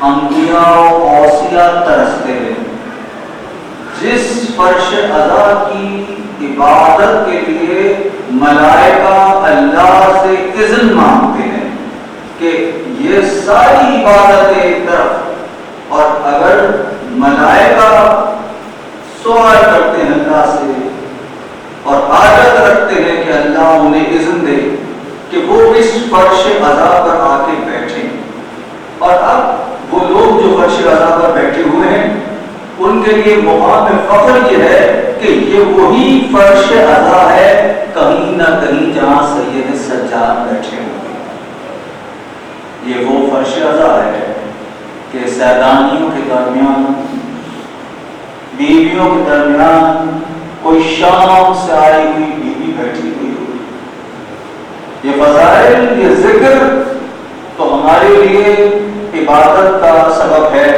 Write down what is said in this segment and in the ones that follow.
انبیاء و اوصیاء ترستے ہیں، جس فرش عزا کی عبادت کے لیے ملائکہ اللہ سے اذن مانگتے ہیں کہ یہ ساری عبادتیں ایک طرف، اور اگر ملائکہ سوال کرتے ہیں اللہ سے اور حاجت رکھتے ہیں کہ اللہ انہیں اذن دے کہ وہ اس فرش عزا پر آ کے بیٹھیں، اور اب وہ لوگ جو فرش عزا پر بیٹھے ہوئے ہیں ان کے لیے مقام فخر یہ ہے کہ یہ وہی فرش عزا ہے کہیں نہ کہیں جہاں سید سجاد بیٹھے ہوئے، یہ وہ فرش عزا ہے کہ سیدانیوں کے درمیان، بیویوں کے درمیان کوئی شام سے آئی ہوئی بیوی بیٹھی ہوئی ہوئی۔ یہ فضائل، یہ ذکر تو ہمارے لیے عبادت کا سبب ہے،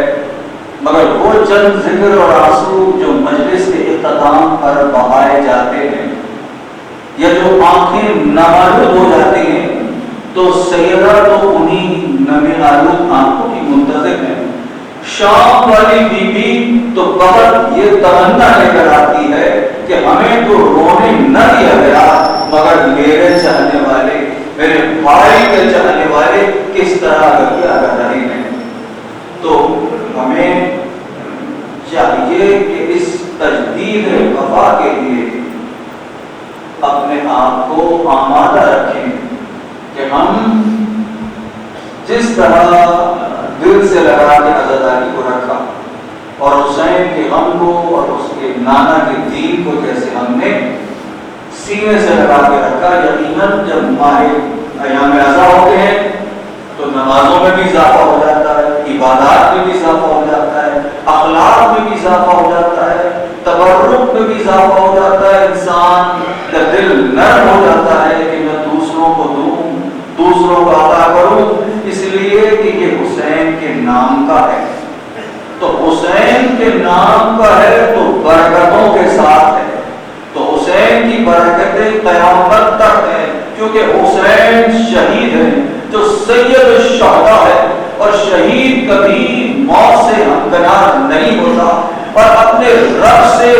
مگر وہ چند ذکر اور آنسو جو مجلس کے اختتام پر بہائے جاتے ہیں یا جو آنکھیں نمالود ہو جاتی ہیں، تو سیدہ تو انہی نمی آلود آنکھوں کی منتظر ہیں۔ شام والی بی بی تو بہت یہ تمنا لے کر آتی ہے کہ ہمیں تو رونے نہ دیا گیا، مگر میرے چاہنے والے، میرے بھائی کے چاہنے والے کس طرح کیا کر رہے ہیں۔ تو ہمیں چاہیے کہ اس تجدید وفا کے لیے اپنے آپ کو آمادہ رکھیں کہ ہم جس طرح دل سے لگا کے عزاداری کو رکھا اور حسین کے غم کو اور اس کے نانا کے دین کو جیسے ہم نے سینے سے لگا کے رکھا، یقیناً جب ماہ ایام عزا ہوتے ہیں تو نمازوں میں بھی اضافہ ہو جاتا ہے، عبادات میں بھی اضافہ ہو جاتا ہے، اخلاق میں بھی اضافہ ہو جاتا ہے، تبرک میں بھی اضافہ ہو جاتا ہے، انسان کا دل نرم ہو جاتا ہے کہ میں دوسروں کو دوں، دوسروں کو عطا کروں، اس لیے کہ یہ حسین کے نام کا ہے۔ تو حسین کے نام کا ہے تو برکتوں کے ساتھ ہے، تو حسین کی برکتیں قیامت تک ہیں، کیونکہ حسین شہید ہے جو سید الشہداء ہے، اور شہید کبھی موت سے ہمکنار نہیں ہوتا اور اپنے رب سے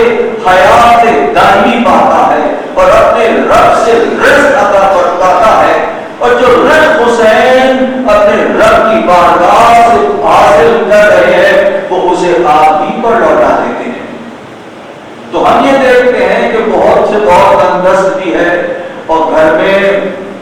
حیات دائمی پاتا ہے اور اپنے رب سے رزق عطا پاتا ہے، اور جو رزق حسین اپنے رب کی بارگاہ سے حاصل کر رہے ہیں وہ اسے آپ ہی پر لوٹا دیتے ہیں۔ تو ہم یہ دیکھتے ہیں کہ بہت سے بہت تندرست بھی ہے اور گھر میں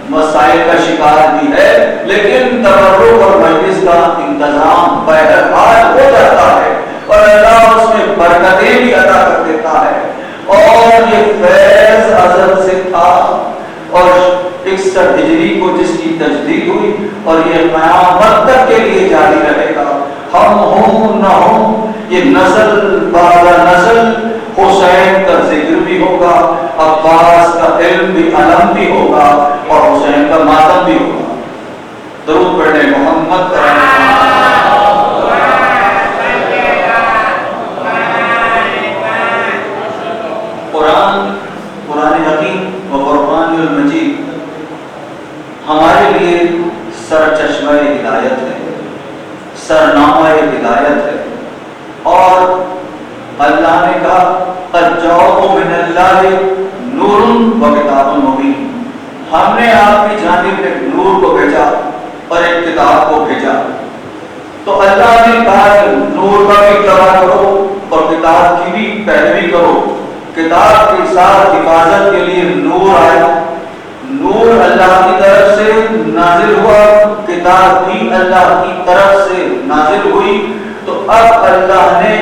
مسائل کا شکار بھی ہے، لیکن تبرک اور مجلس کا انتظام بہرحال ہو جاتا ہے اور اللہ اس میں برکتیں بھی عطا کر دیتا ہے، اور یہ فیض ازل سے تھا اور 61 ہجری کو جس کی تجدید ہوئی اور یہ قیامت تک کے لیے جاری رہے گا، ہم ہوں نہ ہوں، یہ نسل بعد نسل حسین کا ذکر بھی ہوگا، عباس کا علم بھی، علم بھی ہوگا، اور حسین کا ماتم بھی ہوگا۔ درود پڑھنے محمد قرآن حکیم و قرآن المجید ہمارے لیے سرچشمہ ہدایت ہے، سرنامہ ہدایت ہے، اور اللہ نے کہا قد جاءکم من اللہ نور و کتاب مبین، ہم نے آپ کی جانب ایک نور کو بھیجا اور ایک کتاب کو بھیجا۔ تو اللہ نے کہا کہ نور کا بھی اتباع کرو اور کتاب کی بھی پیروی کرو۔ کتاب کے ساتھ حفاظت کے لیے نور آیا، نور اللہ کی طرف سے نازل ہوا، کتاب بھی اللہ کی طرف سے نازل ہوئی۔ تو اب اللہ نے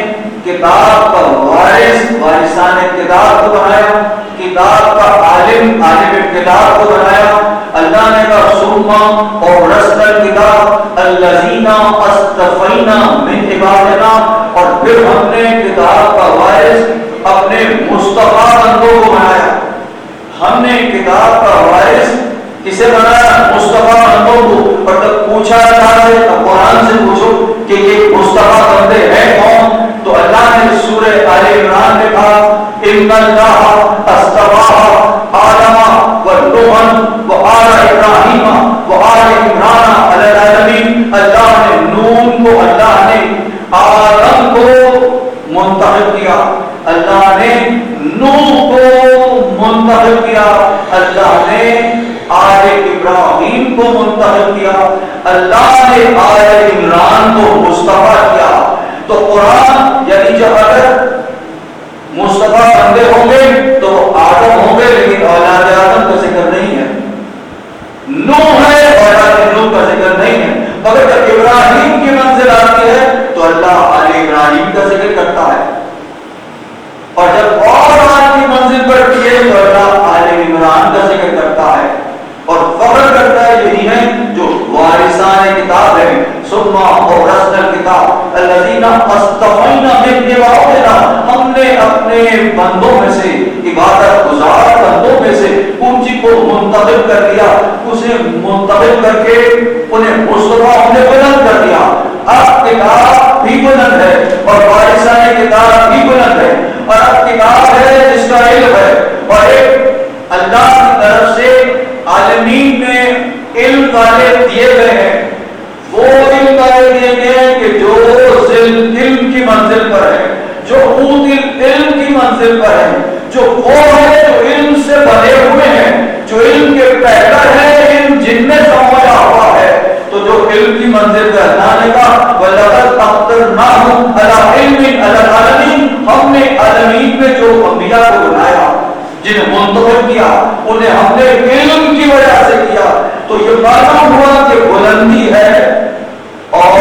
کتاب کا وارث وارثان کتاب کو بنایا، کتاب کا عالم عالم کتاب کو بنایا۔ اللہ نے کہا ثم اورثنا الکتاب الذین اصطفینا من عبادنا، اور پھر ہم نے کتاب کا وارث اپنے مصطفیٰ بندوں کو بنایا۔ ہم نے کتاب کا وارث کسے بنایا؟ مصطفیٰ بندوں کو۔ اور جب پوچھا جائے تو قرآن سے پوچھو کہ یہ مصطفیٰ بندے ہیں کون، تو اللہ نے سورہ آل عمران میں کہا ان اللہ اصطفیٰ آدم و نوح و آل ابراہیم و آل عمران علی العالمین۔ اللہ نے نون کو اللہ آل عمران کو مصطفیٰ کیا. تو قرآن یعنی جب اگر مصطفیٰ بندے ہوں گے تو وہ آدم ہوں گے، لیکن اولاد آدم کا ذکر نہیں ہے. نوح ہے، اولاد نوح کا ذکر نہیں ہے. مگر جب ابراہیم کی منزل آتی ہے تو اللہ آل ابراہیم کا ذکر کرتا ہے، اور جب اور آل کی منزل بڑھتی ہے تو اللہ آل عمران کا ذکر کرتا ہے. اور فخر کرتا ہے یہی ہے جو وارثان کتاب ہے. ثم اورثنا الکتاب الذین اصطفینا من عبادنا، ہم نے اپنے بندوں میں سے، عبادت گزار بندوں میں سے ان کو منتخب کر دیا، اسے منتخب کر کے انہیں مصطفیٰ ہم نے بلند کر دیا. اب کتاب بھی بلند ہے اور وارثان کتاب بھی بلند ہے، اور اب کتاب ہے جس کا علم ہے، اور ایک اللہ کی طرف سے عالمین میں علم والے دیے گئے ہیں. وہ علم والے دیے گئے ہیں کہ جو علم کی منزل پر ہے، جو اوت علم کی منزل پر ہے، جو وہ ہے جو علم سے بنے ہوئے ہیں، جو علم کے پیکر ہے، علم جن میں سمویا ہوا ہے. تو جو علم کی منزل پہ اللہ نے کہا وَلَقَدْ أَخْتَرْنَاهُمْ عَلَىٰ عِلْمٍ عَلَىٰ الْعَالَمِينَ، ہم نے عالمین میں جو انبیاء کو بنایا، جنہیں منتخب کیا، انہیں ہم نے علم کی وجہ سے کیا. تو یہ معلوم ہوا کہ بلندی ہے اور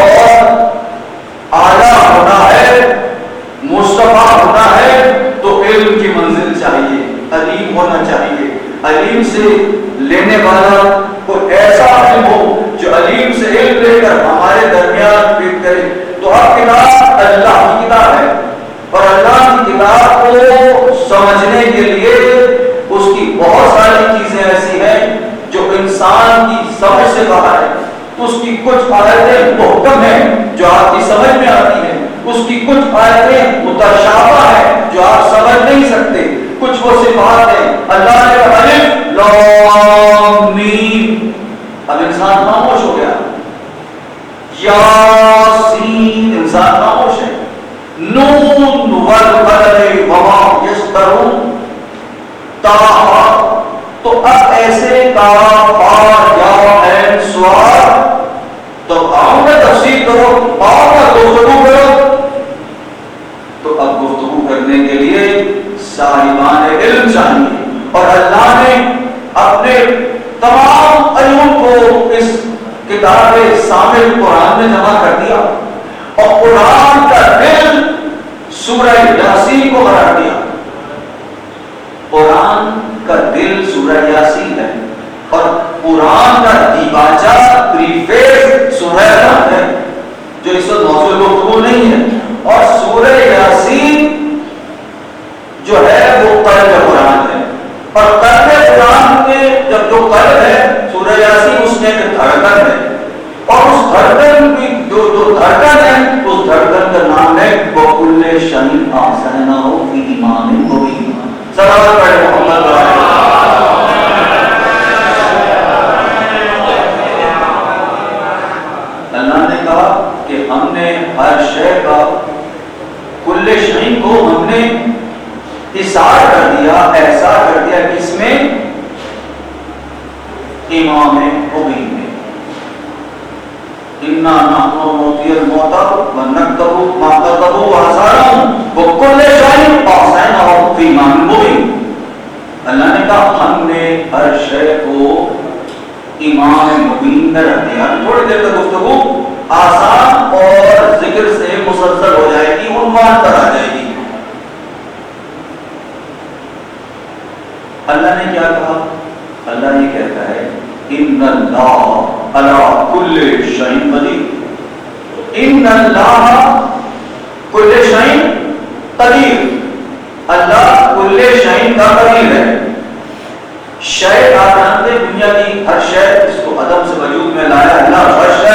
اعلیٰ ہونا ہے، مصطفیٰ ہونا ہے تو علم کی منزل چاہیے، علیم ہونا چاہیے. علیم سے لینے والا کوئی ایسا علم ہو جو علیم سے علم لے کر ہمارے درمیان فٹ کرے. تو اب کتاب اللہ کی کتاب ہے، اور اللہ کی کتاب کو سمجھنے کے لیے اس کی بہت ساری چیزیں ایسی ہیں جو انسان کی سمجھ سے باہر ہے. اس کی کچھ آیتیں محکم ہیں جو آپ کی سمجھ میں آتی ہیں، اس کی کچھ آیتیں متشابہ ہیں جو آپ سمجھ نہیں سکتے. کچھ وہ صفات ہیں اللہ نے الف لام میم، اب انسان خاموش ہو گیا. یاسین، انسان خاموش ہے. نون والقلم وما یسطرون، طه. تو اب ایسے کاف یا عین صاد، تو آؤں میں تفسیر کرو، آؤں میں گفتگو کرو. تو اب گفتگو کرنے کے لیے صاحبان علم چاہیے، اور اللہ نے اپنے تمام علوم کو اس کتاب شامل قرآن میں جمع کر دیا، اور قرآن کا دل سورہ یاسین کو قرار دیا. قرآن کا دل سورہ یاسین ہے، اور قرآن کا دیباچہ پریفیس سورہ رحمت ہے جو اس وقت موضوع گفتگو نہیں ہے. اور سورہ یاسین جو ہے وہ قلب قرآن ہے، اور قلب قرآن میں جب جو قلب ہے سورہ یاسین اس میں ایک دھڑکن ہے، اور اس دھڑکن کی جو دھڑکن ہے اس دھڑکن کا نام ہے وَكُلَّ شَيْءٍ أَحْصَيْنَاهُ فِي إِمَامٍ مُبِينٍ. صلوات پڑھیں محمد اللہ نے کہا کہ ہم نے ہر شے کا، کل شیء کو ہم نے احاطہ کر دیا، احاطہ کر دیا کس میں؟ امام مبین میں. اِنَّا نَحْنُ نُحْيِي الْمَوْتَىٰ وَنَكْتُبُ مَا كَتَبُوا وَآثَارَهُمْ وَكُلَّ شَيْءٍ أَحْصَيْنَاهُ فِي إِمَامٍ مُبِينٍ. اللہ نے کہا ہم نے ہر شے کو امام مبین میں رکھ دیا. تھوڑی دیر تک گفتگو آسان اور ذکر سے مسلسل ہو جائے گی، عنوان پر آ جائے گی. اللہ نے کیا کہا؟ اللہ یہ کہتا ہے ان اللہ علی کل شیء قدیر. ان اللہ کل شیء قدیر، اللہ کل شیء کا قدیر ہے. شے آپ جانتے ہیں دنیا کی ہر شے جس کو عدم سے وجود میں لایا اللہ، ہر شے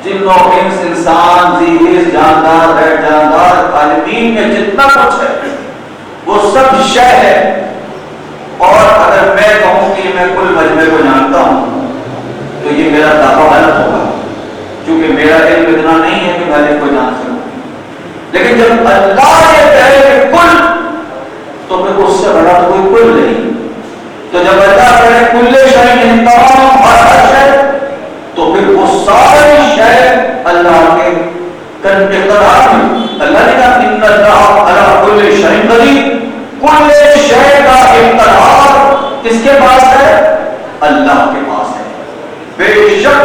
جن و انس، انسان، ذیل، جاندار، غیر جاندار، عالمین میں جتنا کچھ ہے وہ سب شے ہے. اور اگر میں کہوں کہ میں کل مجمع کو جانتا ہوں تو یہ میرا دعویٰ غلط ہوگا، کیونکہ میرا علم اتنا نہیں ہے کہ میں علم کو جان سکوں. لیکن جب اللہ یہ کہے کہ کل، تو پھر اس سے بڑا تو کوئی کل نہیں. تو جب اللہ کہے کل شیء، تمام ہر شے، تو پھر وہ ساری شے اللہ کے اقتدار میں. اللہ نے کہا ان اللہ علی کل شیء قدیر. کل شے کا اقتدار کس کے پاس ہے؟ اللہ کے پاس ہے. بے شک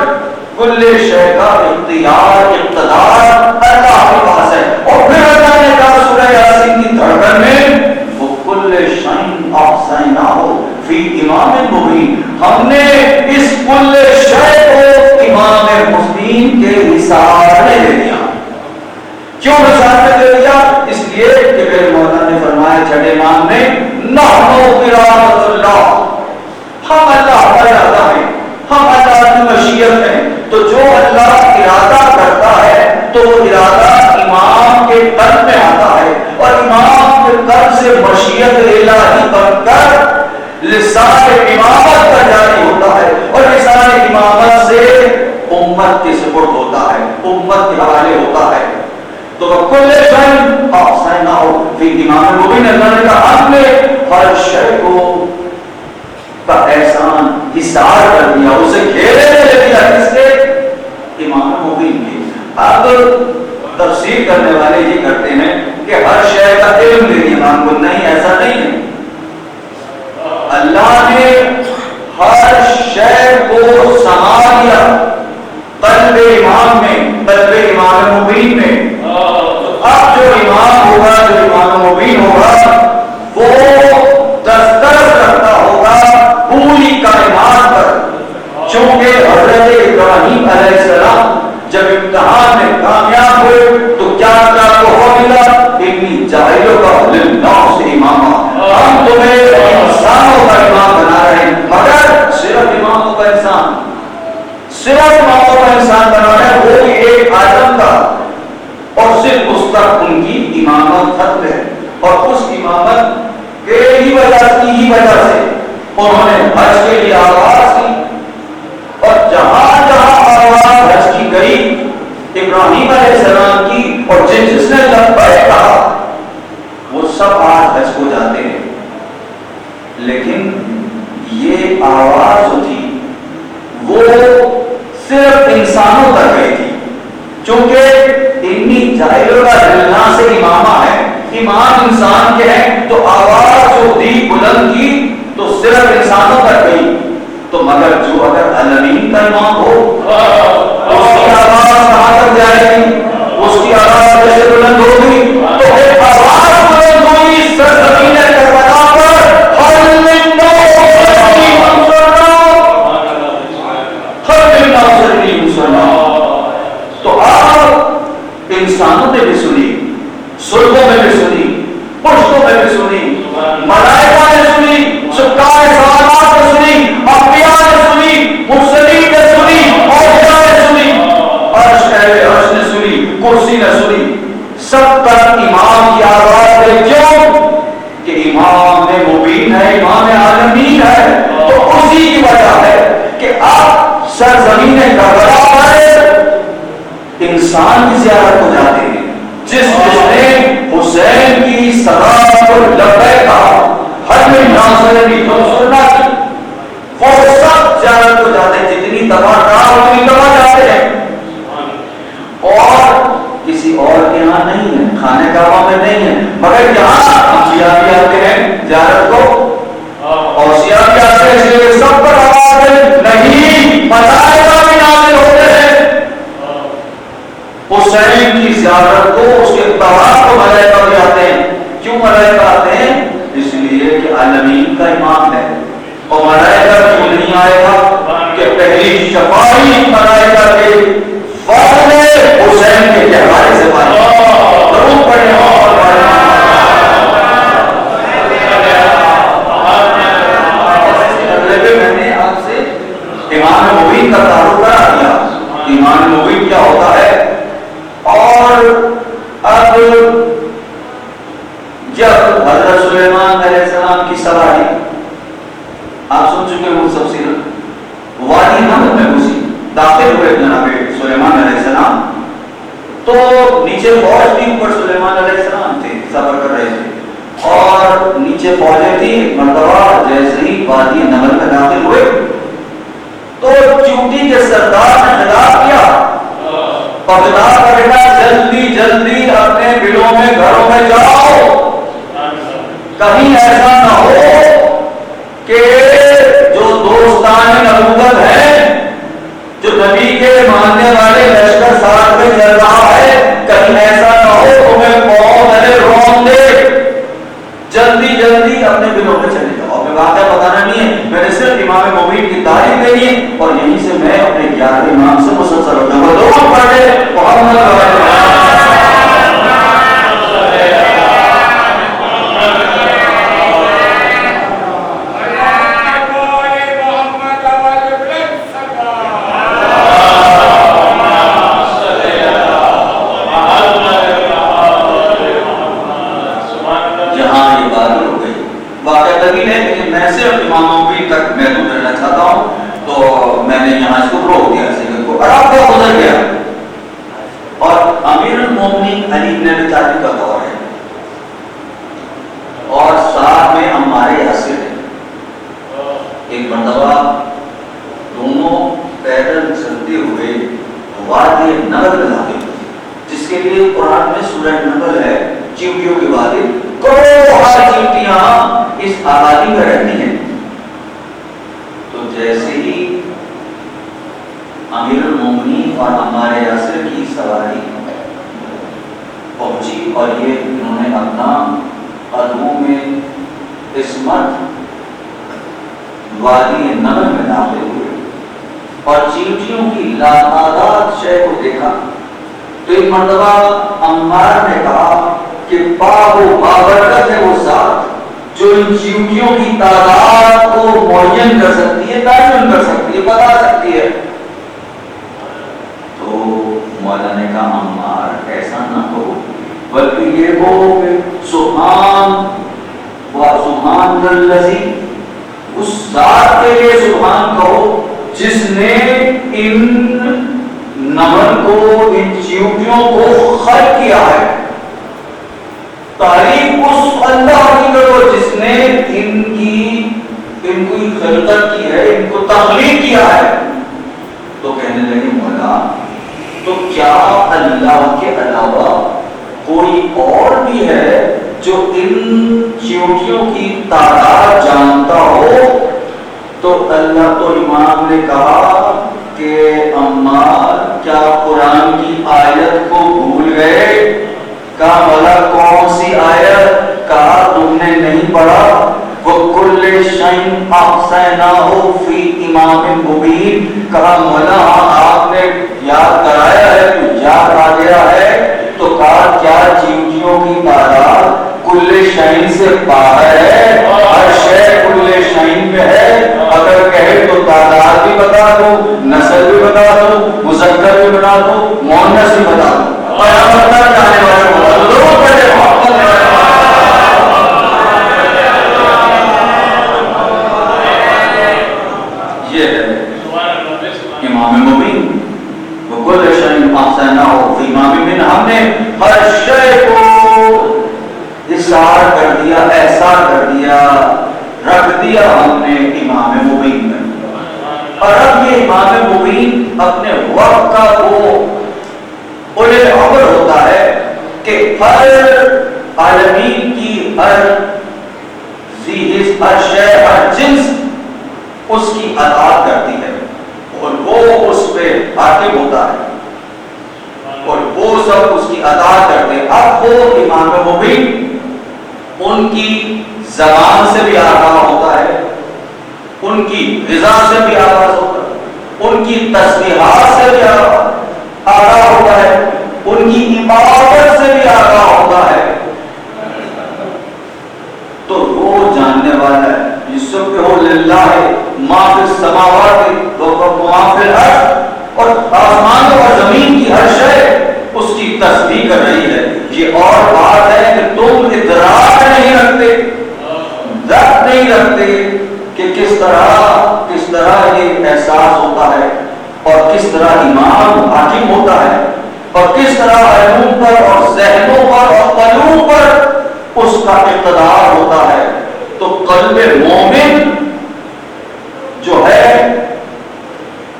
کل شے کا اختیار اقتدار اللہ کے پاس ہے. اور پھر اللہ نے کہا سورہ یاسین کی دھڑکن میں وہ کل شیء احصیناہ فی امام مبین. ہم نے اس کل شے کو امام مبین کے حساب میں لے لیا. کیوں حساب میں لے لیا؟ اس لیے کہ میرے مولانا نے فرمایا چھٹے امام نے نحن ارادۃ اللہ، ہم اللہ کا ارادہ ہے، ہم اللہ کی مشیت ہیں. تو جو اللہ ارادہ کرتا ہے تو وہ ارادہ امام کے قلب میں آتا ہے اور امام کے قلب سے مشیت الہی بن کر لسان امامت پر جاری ہوتا ہے اور لسان امامت سے امت کے سپرد ہوتا ہے، امت کے حوالے ہوتا ہے. تو کل شیء احصیناہ فی امام مبین. اللہ نے کہا ہم نے ہر شے کو کا احسان حصار کر دیا، اسے گھیرے میں لے لیا. کس کے؟ امام مبین کے. اب تفسیر کرنے والے یہ کرتے ہیں کہ ہر شے کا علم دے دیا امام کو. نہیں، ایسا نہیں ہے. اللہ نے ہر شے کو سما لیا قلب امام میں، قلب امام مبین میں. اب جو امام ہوگا، جو امام مبین ہوگا، وہ دسترس رکھتا ہوگا پوری کائنات پر. چونکہ حضرت ابراہیم علیہ السلام جب امتحان میں کامیاب ہوئے تو کیا کو ملا؟ انی جاعلک للناس اماما. ہم تمہیں انسانوں کا امام بنا رہے ہیں، مگر صرف اماموں کا انسان، صرف اماموں کا انسان بنا رہے ہیں، وہ بھی ایک آدم کا. اور صرف اس تک ان کی امامت ختم ہے. اور اس امامت کے ہی وجہ سے انہوں نے حج کے لیے آواز کی. اور جہاں جہاں آواز حج کی گئی ابراہیم علیہ السلام کی، اور جس نے لبیک کہا وہ سب آج حج کو جاتے ہیں. لیکن یہ آواز جو تھی وہ صرف انسانوں تک گئی تھی. چونکہ انی جاعلک للناس اماما ہے، امام انسان کے ہیں، تو آواز جو دی بلند کی تو صرف انسانوں تک گئی. تو مگر جو اگر العالمین کا امام ہو اس کی آواز کہاں تک جائے گی؟ اس کی آواز کیسے بلند ہوگی؟ تو ایک آواز بلند ہوئی سرزمین کربلا پر، حل من ناصری منصرنا. تو آپ انسانوں نے بھی سنی، سرگوں میں بھی سنی، پشتوں میں بھی سنی، ملائکہ نے سنی، سکار سوالات نے سنی، انبیاء نے سنی، مرسلین نے سنی، اولیاء نے سنی، عرش اہل عرش نے سنی، کرسی نے سنی. سب تک امام کی آواز ہے. کیوں؟ کہ امام مبین ہے، امام عالمین ہے. تو اسی کی وجہ ہے کہ آپ سرزمین کربلا پر انسان کی زیارت کو جاتے ہیں. جس نے حسین کی صدا کو لبیک کہا، حج میں ناصرنی جو سننا کی، وہ سب زیارت کو جاتے ہیں. جتنی دفعہ کہا اتنی دفعہ جاتے ہیں. اور کسی اور کے یہاں نہیں ہے، خانہ کعبہ میں نہیں ہے، مگر یہاں انبیاء بھی آتے ہیں زیارت کو، اوصیاء بھی آتے ہیں. اس لیے سب پر آواز ہے نہیں، ملائکہ بھی نازل ہوتے ہیں. حسین کی زیارت کو، اس کے طواف کو ملائکہ بھی آتے ہیں. کیوں ملائکہ آتے ہیں؟ اس لیے کہ عالمین کا امام ہے. اور ملائکہ کیوں نہیں آئے گا کہ پہلی شفاعی ملائکہ کے فضل حسین کے حوالے سے پائے. ضرور پڑھیں. اور میں نے آپ سے امام مبین کا تعارف کرا دیا. امام مبین کیا ہوتا ہے. اور اب جب حضرت سلیمان علیہ السلام کی سواری آپ سن چکے وہ سب سیرت، وادی نمر میں گھسی، داخل ہوئے جناب سلیمان علیہ السلام. تو نیچے فوج تھی، اوپر سلیمان علیہ السلام تھے، سفر کر رہے تھے. اور نیچے فوجیں تھی. مرتبہ جیسے ہی وادی نمر میں داخل ہوئے تو چیوٹی کے سردار نے خطاب کیا اور خطاب کرے گا جلدی جلدی اپنے بلوں میں گھروں میں جاؤ، کہیں ایسا نہ ہو کہ جو دوستان نبوت ہیں، جو نبی کے ماننے والے لشکر ساتھ میں چل رہا ہے، کہیں ایسا نہ ہو تمہیں قوم روم دے، جلدی جلدی اپنے بلوں میں چلے جاؤ۔ میں واقعہ بتانا نہیں ہے، میں نے صرف امام مومن کی تعریف دینی ہے، اور یہیں سے میں اپنے 11 امام سے مسلسل ہو جاؤں گا۔ دو پڑھے محمد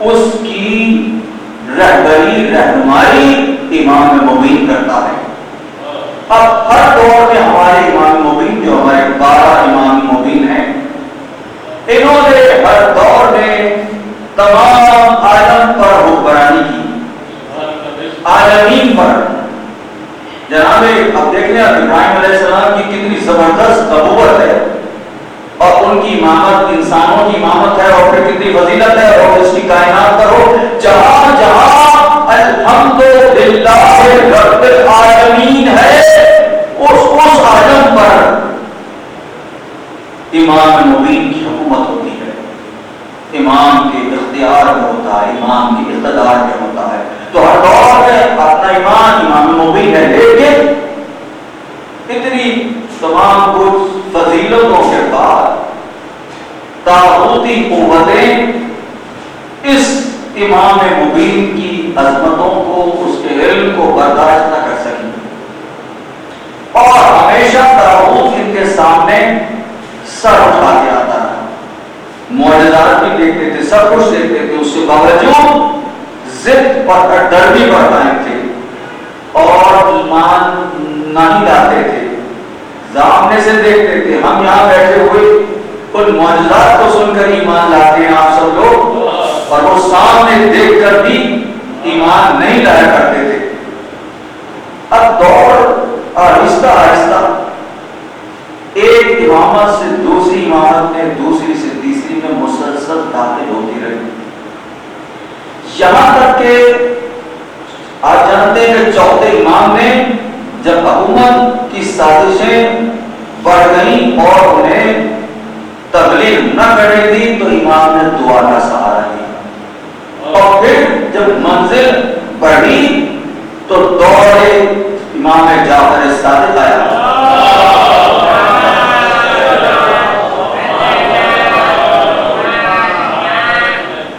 اس کی رہبری رہنمائی امام مبین کرتا ہے۔ اب ہر دور میں ہمارے امام مبین جو ہمارے 12 امام مبین ہیں، انہوں نے ہر دور میں تمام عالم پر حکمرانی کی، عالمین پر۔ جناب اب دیکھ لیں ابراہیم علیہ السلام کی کتنی زبردست نبوت ہے اور ان کی امامت انسانوں کی امامت ہے، اور پھر کتنی فضیلت ہے، اور اس کی کائنات پر ہو جہاں جہاں الحمدللہ رب العالمین ہے، اس عالم پر امام مبین کی حکومت ہوتی ہے، امام کے اختیار میں ہوتا ہے، امام کے اقتدار میں ہوتا ہے۔ تو ہر دور میں اپنا امام مبین ہے، لیکن اتنی تمام کچھ فضیلتوں کے بعد طاغوتی قوتیں اس امام مبین کی عظمتوں کو، اس کے علم کو برداشت نہ کر سکیں، اور ہمیشہ طاغوت ان کے سامنے سر اٹھا کے آتا رہا۔ معجزات بھی دیکھتے تھے، سب کچھ دیکھتے تھے، اس کے باوجود ضد پر ڈربی پر قائم تھے اور ایمان نہیں لاتے تھے، سامنے سے دیکھتے تھے۔ ہم یہاں بیٹھے ہوئے ان معجزات کو سن کر ایمان لاتے ہیں آپ سب لوگ، اور وہ سامنے دیکھ کر بھی ایمان نہیں لایا کرتے تھے۔ اب دور آہستہ آہستہ ایک امامت سے دوسری امامت میں، دوسری سے تیسری میں مسلسل داخل ہوتی رہی، یہاں تک کہ آپ جانتے ہیں کہ چوتھے امام نے جب حکومت کی سازشیں بڑھ گئیں اور انہیں تبلیغ نہ کرنے دی تو امام نے دعا کا سہارا لیا، اور پھر جب منزل بڑھی تو دور امام جعفر صادق آیا،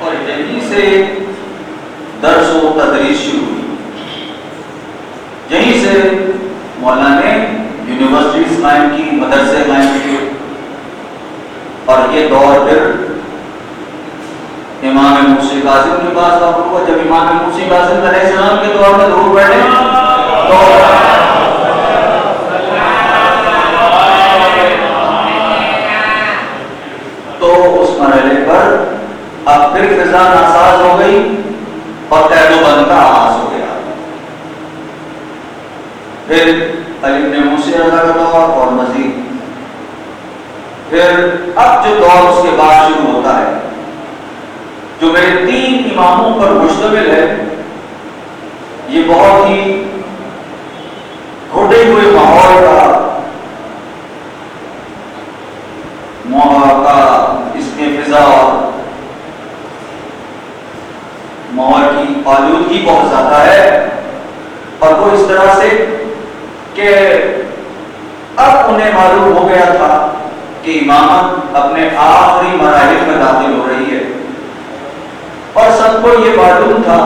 اور یہیں سے درس و تدریس شروع ہوئی، یہیں سے مولانا نے یونیورسٹیز قائم کی، مدرسے قائم کیے، اور یہ دور پھر امام موسی کاظم کے پاس واقع ہوا۔ جب امام موسی کاظم علیہ السلام کے دور میں درود پڑھے تو اس مرحلے پر اب پھر فضا ناساز ہو گئی اور قید و بند کا آغاز ہو گیا۔ پھر علی بن موسی رضا کا دور اور مزید پھر اب جو دور اس کے بعد شروع ہوتا ہے، جو میرے 3 اماموں پر مشتمل ہے، یہ بہت ہی گھٹے ہوئے ماحول کا اس میں فضا اور ماحول کی آلودگی بہت زیادہ ہے، اور وہ اس طرح سے کہ اب انہیں معلوم ہو گیا تھا کہ امامت اپنے آخری مراحل میں داخل ہو رہی ہے، اور سب کو یہ معلوم تھا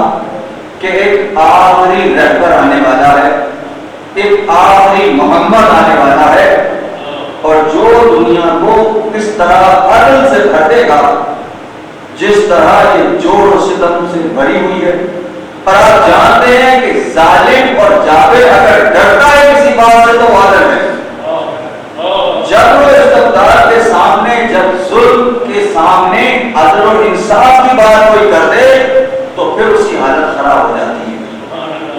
کہ ایک آخری رہبر آنے والا ہے، ایک آخری محمد آنے والا ہے، اور جو دنیا کو اس طرح عدل سے بھر دے گا جس طرح یہ جور و ستم سے بھری ہوئی ہے۔ اور آپ جانتے ہیں کہ ظالم اور جابر اگر ڈرتا ہے کسی بات سے تو عادل ہے، جب وہ استبداد کے سامنے، جب ظلم کے سامنے عدل و انصاف کی بات کوئی کر دے تو پھر اس کی حالت خراب ہو جاتی ہے،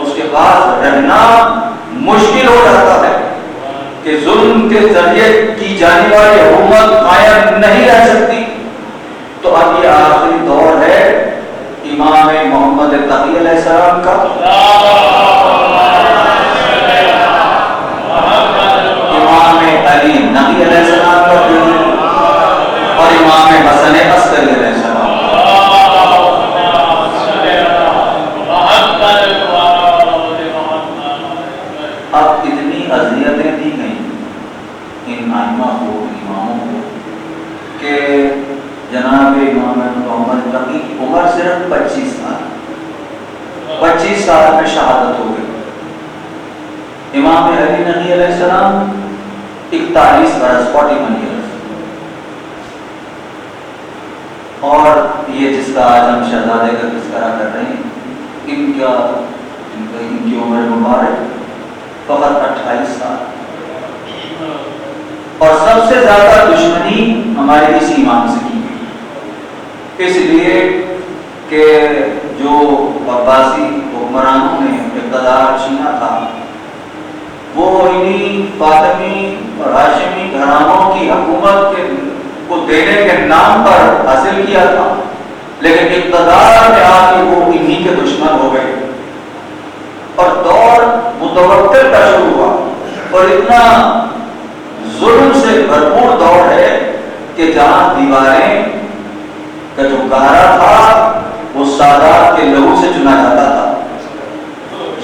اس کے پاس رہنا مشکل ہو جاتا ہے کہ ظلم کے ذریعے کی جانے والی حکومت قائم نہیں رہ سکتی۔ تو اب یہ آخری دور ہے امام محمد تقی علیہ السلام کا، امام علی نقی علیہ السلام کا، اور امام حسن عسکری علیہ السلام۔ اب اتنی اذیتیں دی گئیں ان ائمہ کو، اماموں کو، کہ جناب امام محمد تقی کی عمر صرف 25 سال، 25 سال میں شہادت ہو گئی۔ امام علی نقی علیہ السلام 41 برس، 41 ایئرس۔ اور یہ جس کا آج ہم شہزادے کا تذکرہ کر رہے ہیں، ان کی عمر مبارک فقط 28 سال، اور سب سے زیادہ دشمنی ہمارے اس امام سے کی گئی، اس لیے کہ جو عباسی حکمرانوں نے اقتدار چھینا تھا وہ انہی فاطمی اور ہاشمی گھرانوں کی حکومت کو دینے کے نام پر حاصل کیا تھا، لیکن اقتدار میں آ کے وہ انہی کے دشمن ہو گئے، اور دور متوتر کا شروع ہوا، اور اتنا ظلم سے بھرپور دور ہے کہ جہاں دیواریں کا جو گہرا تھا وہ سادات کے لہو سے چنا جاتا تھا،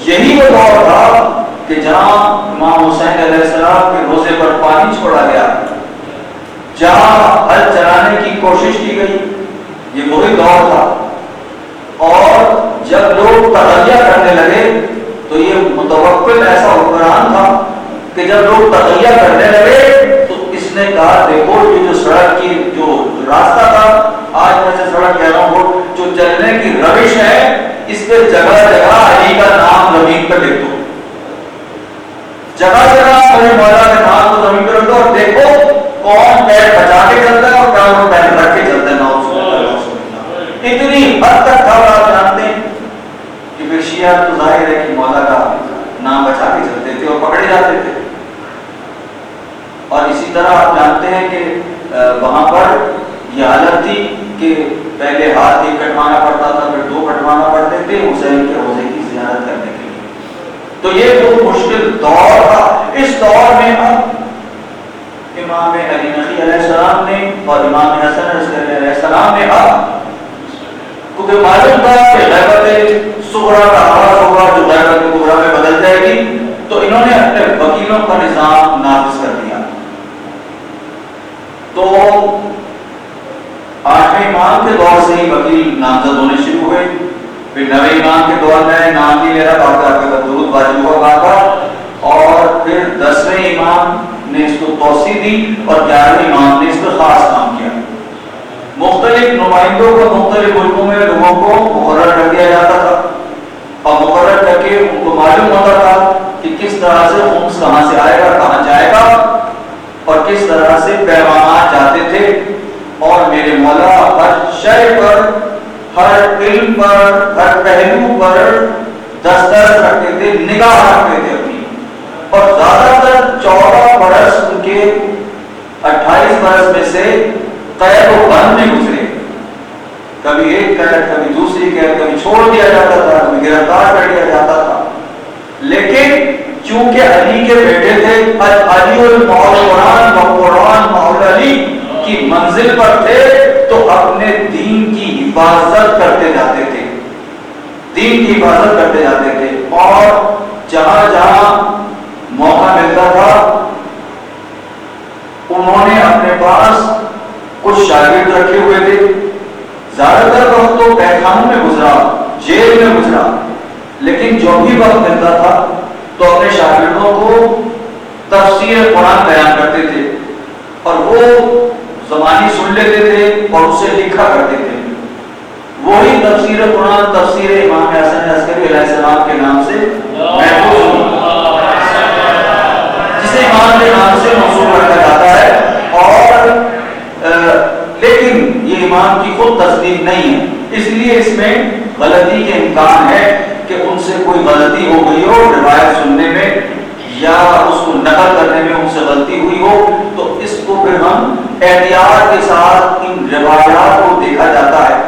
یہی وہ دور تھا کہ جہاں امام حسین علیہ السلام کے روزے پر پانی چھوڑا گیا، جہاں حل چلانے کی کوشش کی گئی، یہ وہی دور تھا، اور جب لوگ تغیہ کرنے لگے تو یہ متوکل ایسا حکمران تھا کہ جب لوگ تغیہ کرنے لگے تو اس نے کہا دیکھو یہ جو سڑک کی جو راستہ تھا، آج میں سے سڑک کہہ رہا ہوں، جو چلنے کی روش ہے اس پہ جگہ جگہ علی کا نام زمین پر لکھ دو، جگہ جگہ اپنے مولا کے نام کو زمین پر رکھ دو، اور دیکھو کون پیر بچا کے چلتا ہے اور کون پیر رکھ کے چلتا ہے۔ اتنی حد تک تھا، آپ جانتے ہیں کہ پھر شیعہ تو ظاہر ہے کہ مولا کا نام بچا کے چلتے تھے اور پکڑے جاتے تھے، اور اسی طرح آپ جانتے ہیں کہ وہاں پر یہ حالت تھی کہ پہلے ہاتھ ایک کٹوانا پڑتا تھا، پھر 2 کٹوانا پڑتے تھے حسین کے روزے کی زیارت کرنے کے لیے، تو یہ بہت مشکل دور تھا۔ اس دور میں اب امام علی نقی علیہ السلام نے اور امام حسن عسکری علیہ السلام نے اب کیونکہ معلوم تھا کہ غیبت صغریٰ کا آغاز ہوگا جو غیبت کبریٰ میں بدل جائے گی، تو انہوں نے اپنے وکیلوں کا نظام نافذ کر دیا۔ تو 8ویں امام کے دور سے ہی وکیل نامزد ہونے شروع ہوئے، پھر 9ویں امام کے دور میں نام نہیں لے رہا باقی آپ کا درود واجب ہوا باقا، اور پھر 10ویں امام نے اس کو توسیع دی، اور 11ویں امام نے اس پر خاص کام کیا۔ مختلف نمائندوں کو مختلف ملکوں میں لوگوں کو مقرر کر دیا جاتا تھا، اور مقرر کر کے ان کو معلوم ہوتا تھا کہ کس طرح سے خمس کہاں سے آئے گا، کہاں جائے گا، اور کس طرح سے پیغامات جاتے تھے، اور میرے مولا ہر شے پر، ہر علم پر، ہر پہلو پر دسترس رکھتے تھے، نگاہ رکھتے تھے اپنی، اور زیادہ تر 14 برس ان کے 28 برس میں سے قید و بند میں گزرے، کبھی ایک قید، کبھی دوسری قید، کبھی چھوڑ دیا جاتا تھا، کبھی گرفتار کر دیا جاتا تھا، لیکن چونکہ علی کے بیٹے تھے، علی المعقران وقرآن مولا علی کی منزل پر تھے، تو اپنے دین کی حفاظت کرتے جاتے تھے، دین کی حفاظت کرتے جاتے تھے، اور جہاں جہاں موقع ملتا تھا انہوں نے اپنے پاس کچھ شاگرد رکھے ہوئے تھے، زیادہ تر وقت تو قید خانوں میں گزرا، جیل میں گزرا، لیکن جو بھی وقت ملتا تھا تو اپنے شاگردوں کو تفسیر قرآن بیان کرتے تھے، اور وہ زبانی سن لیتے تھے اور اسے لکھا کرتے تھے، وہی تفسیر قرآن تفسیر امام حسن عسکری علیہ السلام کے نام سے محفوظ ہوئی، جسے امام کے نام سے موصول رکھا جاتا ہے، اور لیکن یہ امام کی خود تصدیق نہیں ہے، اس لیے اس میں غلطی کے امکان ہے کہ ان سے کوئی غلطی ہو گئی ہو روایت سننے میں یا اس کو نقل کرنے میں ان سے غلطی ہوئی ہو، تو اس کو پھر ہم احتیاط کے ساتھ ان روایات کو دیکھا جاتا ہے۔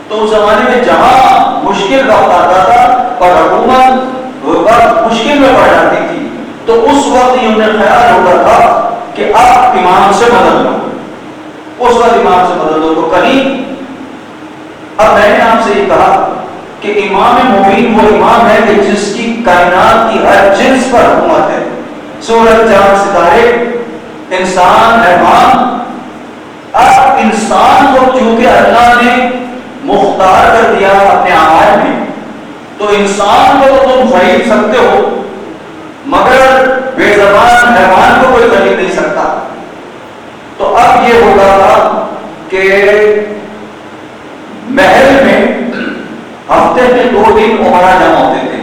تو اس زمانے میں جہاں مشکل وقت آتا تھا اور حکومت وقت مشکل میں پڑ جاتی تھی، تو اس وقت یہ انہیں خیال ہوتا تھا کہ اب امام سے مدد لو، اس وقت امام سے مدد لو، تو کہیں اب میں نے آپ سے یہ کہا کہ امام مبین وہ امام ہے کہ جس کی کائنات کی ہر جنس پر حکومت ہے، سورج چاند ستارے انسان حیوان، اب انسان کو چونکہ اللہ نے مختار کر دیا اپنے اعمال میں، تو انسان کو تو تم خرید سکتے ہو مگر بے زبان حیوان کو کوئی خرید نہیں سکتا۔ تو اب یہ ہوتا تھا کہ محل میں ہفتے میں 2 دن عمرہ جمع ہوتے تھے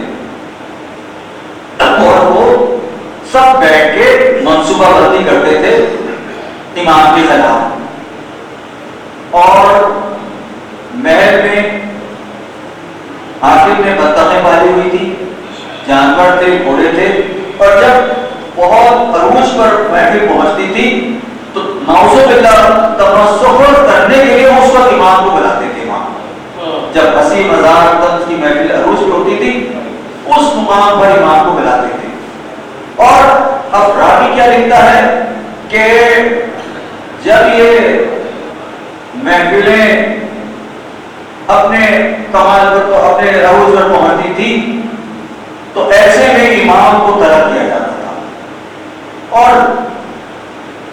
اور وہ سب بیٹھ کے منصوبہ بندی کرتے تھے امام کے خلاف. اور محل میں حاکم نے بطخیں پالی ہوئی تھی, جانور تھے, گھوڑے تھے, اور جب بہت عروج پر محفل پہنچتی تھی تو نعوذ باللہ تمسخر کرنے کے لیے اس وقت امام کو بلاتے تھے. جب ہنسی مذاق طنز کی محفل عروج پہ ہوتی تھی اس مقام پر امام کو بلاتے تھے. اور اب راوی کیا لکھتا ہے کہ جب یہ محفلیں اپنے کمال پر تو اپنے عروج پر پہنچتی تھی تو ایسے میں امام کو طلب کیا جاتا تھا. اور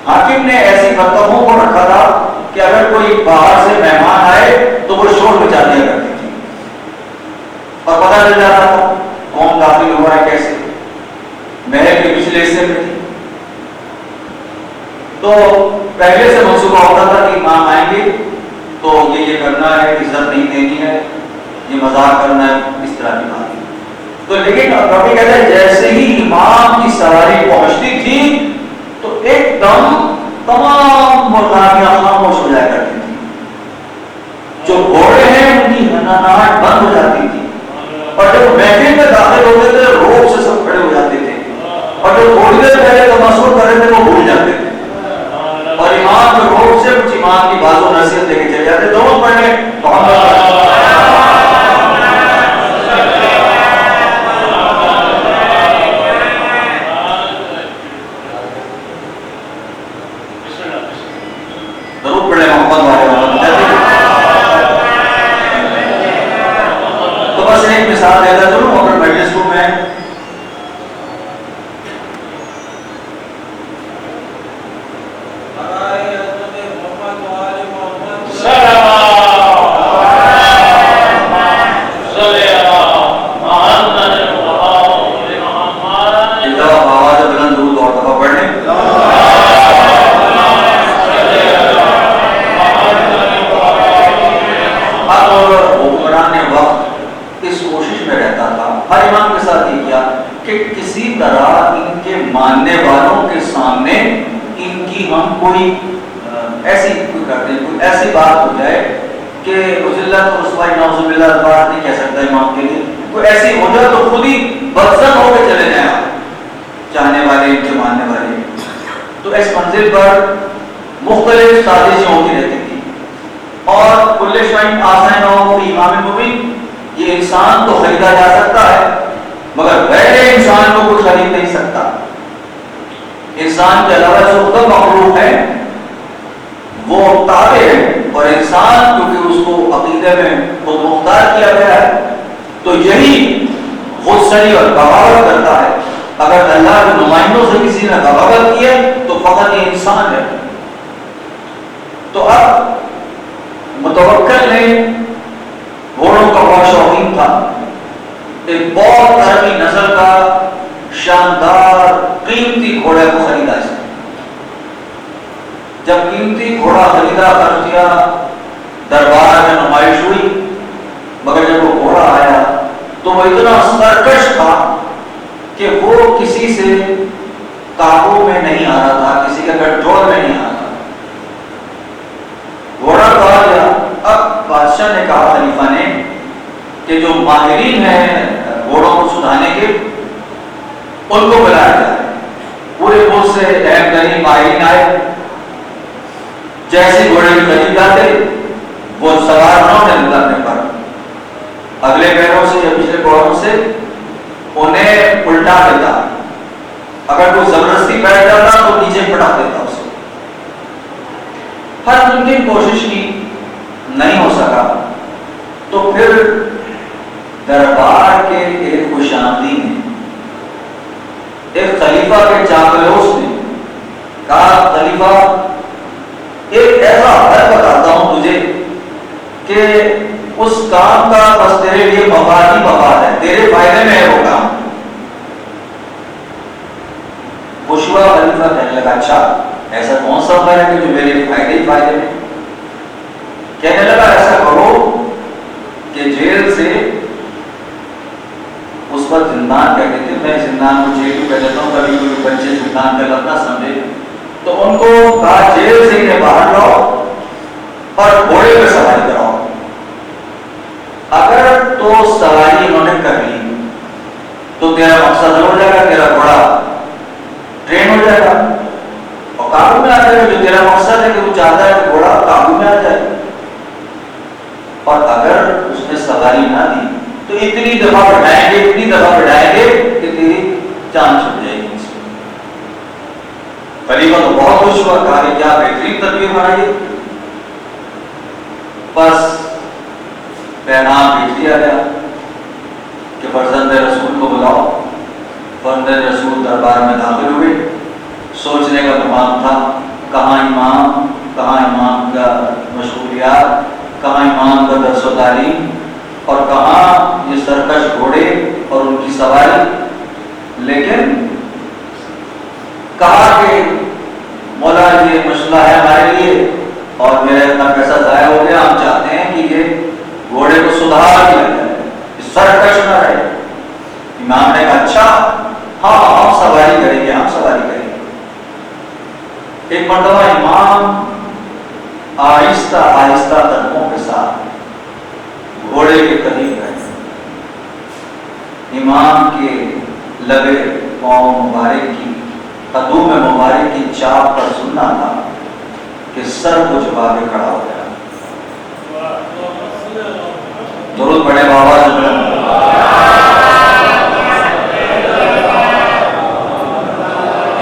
حاکم نے ایسی بطخوں کو رکھا تھا کہ اگر کوئی باہر سے مہمان آئے تو وہ شور مچا دیا کرتی تھی اور پتہ چل جاتا تھا کون داخل ہوا ہے کیسے. محل کے پچھلے حصے میں تھی تو پہلے سے منصوبہ ہوتا تھا کہ امام آئیں گے تو یہ کرنا ہے, عزت نہیں دینی ہے, یہ مذاق کرنا ہے, اس طرح کی بات. تو لیکن ربی کہتے ہیں جیسے ہی امام کی سواری پہنچتی تھی تو ایک دم تمام مرغابیاں خاموش ہو جایا کرتی تھی. جو گھوڑے ہیں ان کی ہنہناہٹ بند ہو جاتی تھی اور جب محفل میں داخل ہوتے تھے روب سے سب کھڑے ہو جاتے تھے اور جو تھوڑی دیر پہلے تمسخر کر رہے تھے وہ بھول جاتے تھے اور امام جو روب سے کچھ امام کی بات و نصیحت لے کے چلے جاتے. دونوں پڑھنے مثال دیتا چلوں اگر مجلس کو میں ماننے والوں کے سامنے ان کی ہم کوئی ایسی بات ہو جائے کہ رسولت اور رسوائی نعوذ باللہ بات نہیں کہہ سکتا امام کے لیے, کوئی ایسی ہو جائے تو خود ہی بدزن ہو کے چلے جائیں آپ چاہنے والے ان کے ماننے والے. تو اس منزل پر مختلف سازشیں ہوتی رہتی تھی اور کل شیء آسان ہو فی امام مبین. یہ انسان تو خریدا جا سکتا ہے مگر غیر انسان کو کوئی خرید نہیں سکتا. انسان کے علاوہ جو خود مخلوق ہے وہ تابع ہے اور انسان کیونکہ اس کو عقیدے میں خود مختار کیا گیا ہے تو یہی خود سری اور بغاوت کرتا ہے. اگر اللہ کے نمائندوں سے کسی نے بغاوت کی ہے تو فقط یہ انسان ہے. تو اب متوکل نے گھوڑوں کا بہت شوقین تھا, ایک بہت عربی نسل کا شاندار قیمتی گھوڑے کو خریدا. اس نے جب قیمتی گھوڑا خریدا خرچ کیا دربار میں نمائش ہوئی مگر جب وہ گھوڑا آیا تو وہ اتنا سرکش تھا کہ وہ کسی سے قابو میں نہیں آ رہا تھا, کسی کے کنٹرول میں نہیں آ رہا تھا. گھوڑا کہا گیا. اب بادشاہ نے کہا خلیفہ نے کہ جو ماہرین ہیں گھوڑوں کو سدھانے کے ان کو بلایا جائے. پورے ملک سے اہم ترین ماہرین آئے. جیسے گھوڑے کی خرید جاتے وہ سوار نہ ہونے لگنے پر اگلے پیروں سے یا پچھلے پیروں سے انہیں الٹا دیتا. اگر کوئی زبردستی بیٹھ جاتا تو نیچے پٹا دیتا اسے. ہر ممکن کوشش کی, نہیں ہو سکا تو پھر دربار کے ایک خوشامدی نے ایک خلیفہ کے چاپلوس نے کہا خلیفہ ایک ایسا حل بتاتا ہوں تجھے کہ اس کام کا بس تیرے لیے مفاد ہی مفاد ہے, تیرے فائدے میں ہے وہ کام. خوشوا خلیفہ کہنے لگا اچھا ایسا کون سا ہے کہ جو میرے فائدے ہی فائدے میں. کہنے لگا ایسا کرو زندان کہتے تھے، میں زندان کو جیل کہہ دیتا ہوں، کبھی کوئی بچے زندان کا لفظ نہ سمجھے، تو ان کو کہا جیل سے انہیں باہر لاؤ اور گھوڑے پہ سواری کراؤ۔ اگر تو سواری انہوں نے کر لی تو تیرا مقصد ہو جائے گا، تیرا گھوڑا ٹرین ہو جائے گا اور قابو میں آ جائے گا۔ جو تیرا مقصد ہے کہ وہ چاہتا ہے کہ گھوڑا قابو میں آ جائے، اور اگر اس نے سواری نہ دی تو اتنی دفعہ بٹھائیں گے، اتنی دفعہ بٹھائیں گے کہ تیری جان چھوٹ جائے گی۔ خلیفہ تو بہت خوش ہوا، کہا کہ کیا بہترین تدبیر بنائی۔ بس پیغام بھیج دیا گیا کہ فرزند رسول کو بلاؤ۔ فرزند رسول دربار میں داخل ہوئے۔ سوچنے کا مقام تھا، کہاں امام کا مشغولیات، کہاں امام کا درس و تعلیم، اور کہاں یہ سرکش گھوڑے اور ان کی سواری۔ لیکن کہا کہ مولا یہ مسئلہ ہے ہمارے لیے اور میرا اتنا پیسہ ضائع ہو گیا، ہم چاہتے ہیں کہ یہ گھوڑے کو سدھار دیا جائے، سرکش نہ رہے۔ امام نے کہا اچھا، ہاں ہم سواری کریں گے، ہم سواری کریں گے۔ ایک مرتبہ امام آہستہ آہستہ قدموں کے ساتھ گھوڑے کے قریب گئے۔ امام کے لبے پاؤں مبارک کی، قدوم مبارک کی چاپ پر سننا تھا کہ سر کو جھکا کے کھڑا ہو گیا۔ درود پڑھے بابا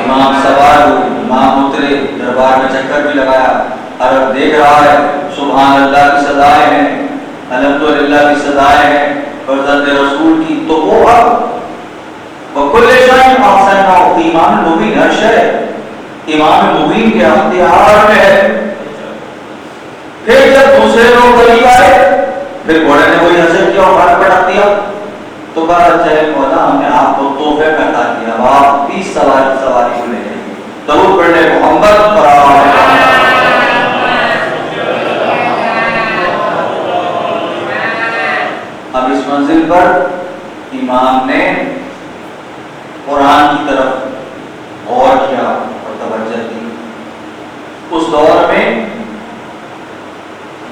امام سوار ہوئے، امام اترے، دربار میں چکر بھی لگایا، عرب دیکھ رہا ہے، سبحان اللہ کی صدائیں ہیں، الحمدللہ کی صدائیں ہیں فرزند رسول کی۔ تو وہ اب وکل شیء احسنہ، امام مبین ہر شے امام مبین کے اختیار میں ہے۔ پھر جب دوسرے لوگ قریب آئے، پھر گھوڑے نے وہی حضرت کیا اور ہاتھ پٹک دیا، تو کہا چلے مولا ہم نے آپ کو تحفے میں عطا کیا، اب آپ 20 سواری کو لے جائیے۔ درود پڑھنے محمد پر اب اس منزل پر امام نے قرآن کی طرف غور کیا اور توجہ دی۔ اس دور میں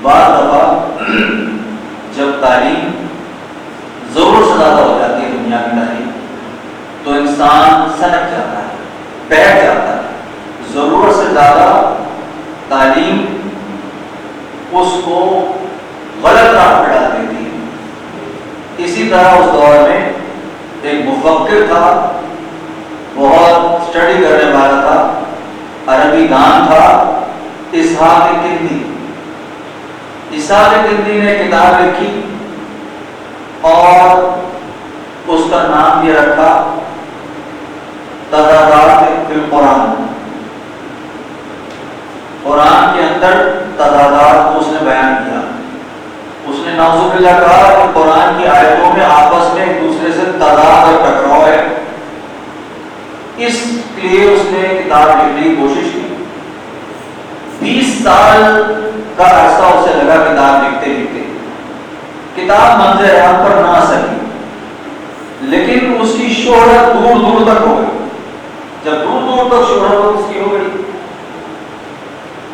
بعض دفعہ جب تعلیم ضرورت سے زیادہ ہو جاتی ہے، دنیا کی تعلیم، تو انسان سنک جاتا ہے، بیٹھ جاتا ہے۔ ضرورت سے زیادہ تعلیم اس کو غلط راہ پہ ڈال دیتی ہے۔ اسی طرح اس دور میں ایک مفکر تھا، بہت اسٹڈی کرنے والا تھا، عربی دان تھا، اسحاق کندی۔ اسحاق کندی نے کتاب لکھی اور اس کا نام یہ رکھا تضادات فی القرآن۔ قرآن کے اندر تضادات کو اس نے بیان کیا۔ اس نے نعوذ باللہ کہا کہ قرآن کی آیتوں میں آپس میں ایک دوسرے سے تضاد اور ٹکراؤ ہے۔ اس لیے اس نے کتاب لکھنے کی کوشش کی۔ 20 سال کا عرصہ اسے لگا کتاب لکھتے لکھتے۔ کتاب منظر عام پر نہ آ سکی، لیکن اس کی شہرت دور دور تک ہو گئی۔ جب دور دور تک شہرت اس کی ہو گئی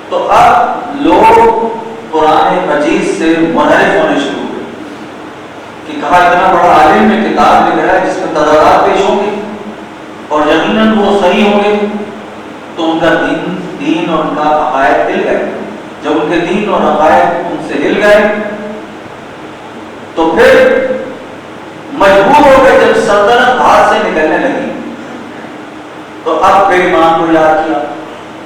تو اب لوگ قرآن مجید سے منحرف ہونے شروع ہوئے کہ کہا اتنا بڑا عالم میں کتاب لکھ رہا ہے جس میں تضادات پیش ہوں گے اور یقیناً وہ صحیح ہوں گے، تو ان کا دین اور ان کا عقائد ہل گئے۔ جب ان کے دین اور عقائد ان سے ہل گئے تو پھر مجبور ہو گئے، جب سلطنت ہاتھ سے نکلنے لگی تو اب پھر امام کو یاد کیا۔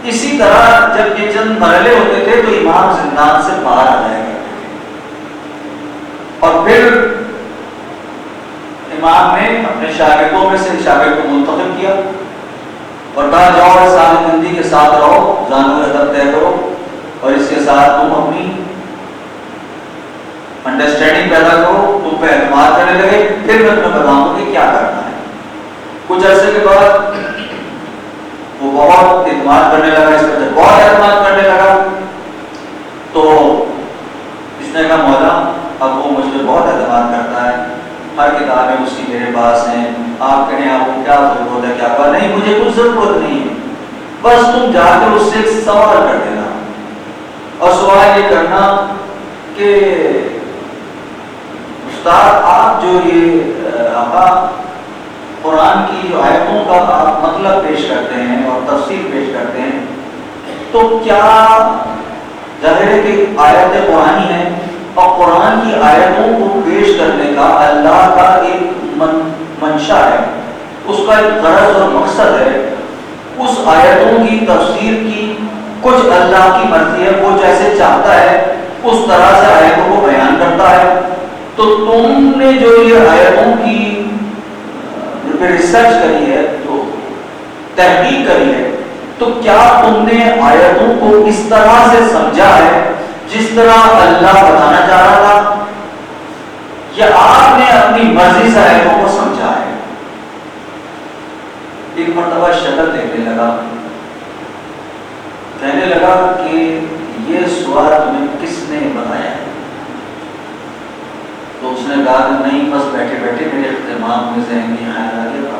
اسی طرح جب یہ چند مرحلے ہوتے تھے تو امام زندان سے باہر آ جایا کرتے تھے، اور پھر امام نے اپنے شاگردوں میں سے شاگرد کو منتخب کیا اور کہا جاؤ اسحاق کندی کے ساتھ رہو، زانو ادب طے کرو اور اس کے ساتھ تم اپنی انڈرسٹینڈنگ پیدا کرو، تم پہ اعتماد کرنے لگے، پھر میں تمہیں بتاؤں گا کہ کیا کرنا ہے۔ کچھ عرصے کے بعد وہ بہت اعتماد کرنے لگا، اس پر جب بہت اعتماد کرنے لگا تو اس نے کہا مولا اب وہ مجھ پہ بہت اعتماد کرتا ہے، ہر کتابیں اس کی میرے پاس ہیں، آپ کہیں آپ کو کیا ضرورت ہے کیا بات نہیں، مجھے کچھ ضرورت نہیں ہے، بس تم جا کے اس سے ایک سوال کر دینا، اور سوال یہ کرنا کہ استاد آپ جو یہ آقا قرآن کی جو آیتوں کا آپ مطلب پیش کرتے ہیں اور تفسیر پیش کرتے ہیں، تو کیا ظاہر ہے کہ آیت قرآنی ہے اور قرآن کی آیتوں کو پیش کرنے کا اللہ کا ایک منشا ہے، اس کا ایک غرض اور مقصد ہے، اس آیتوں کی تفسیر کی کچھ اللہ کی مرضی ہے، وہ جیسے چاہتا ہے اس طرح سے آیتوں کو بیان کرتا ہے، تو تم نے جو یہ آیتوں کی ریسرچ کری ہے، تو تحقیق کری ہے، تو کیا تم نے آیتوں کو اس طرح سے سمجھا ہے جس طرح اللہ بتانا چاہ رہا تھا، یا آپ نے اپنی مرضی سے آیتوں کو سمجھا ہے؟ ایک مرتبہ شکل دیکھنے لگا، کہنے لگا کہ یہ سوال تمہیں کس نے بتایا ہے؟ تو اس نے کہا کہ نہیں، بس بیٹھے بیٹھے میرے دماغ میں ذہن میں خیال آ گیا تھا۔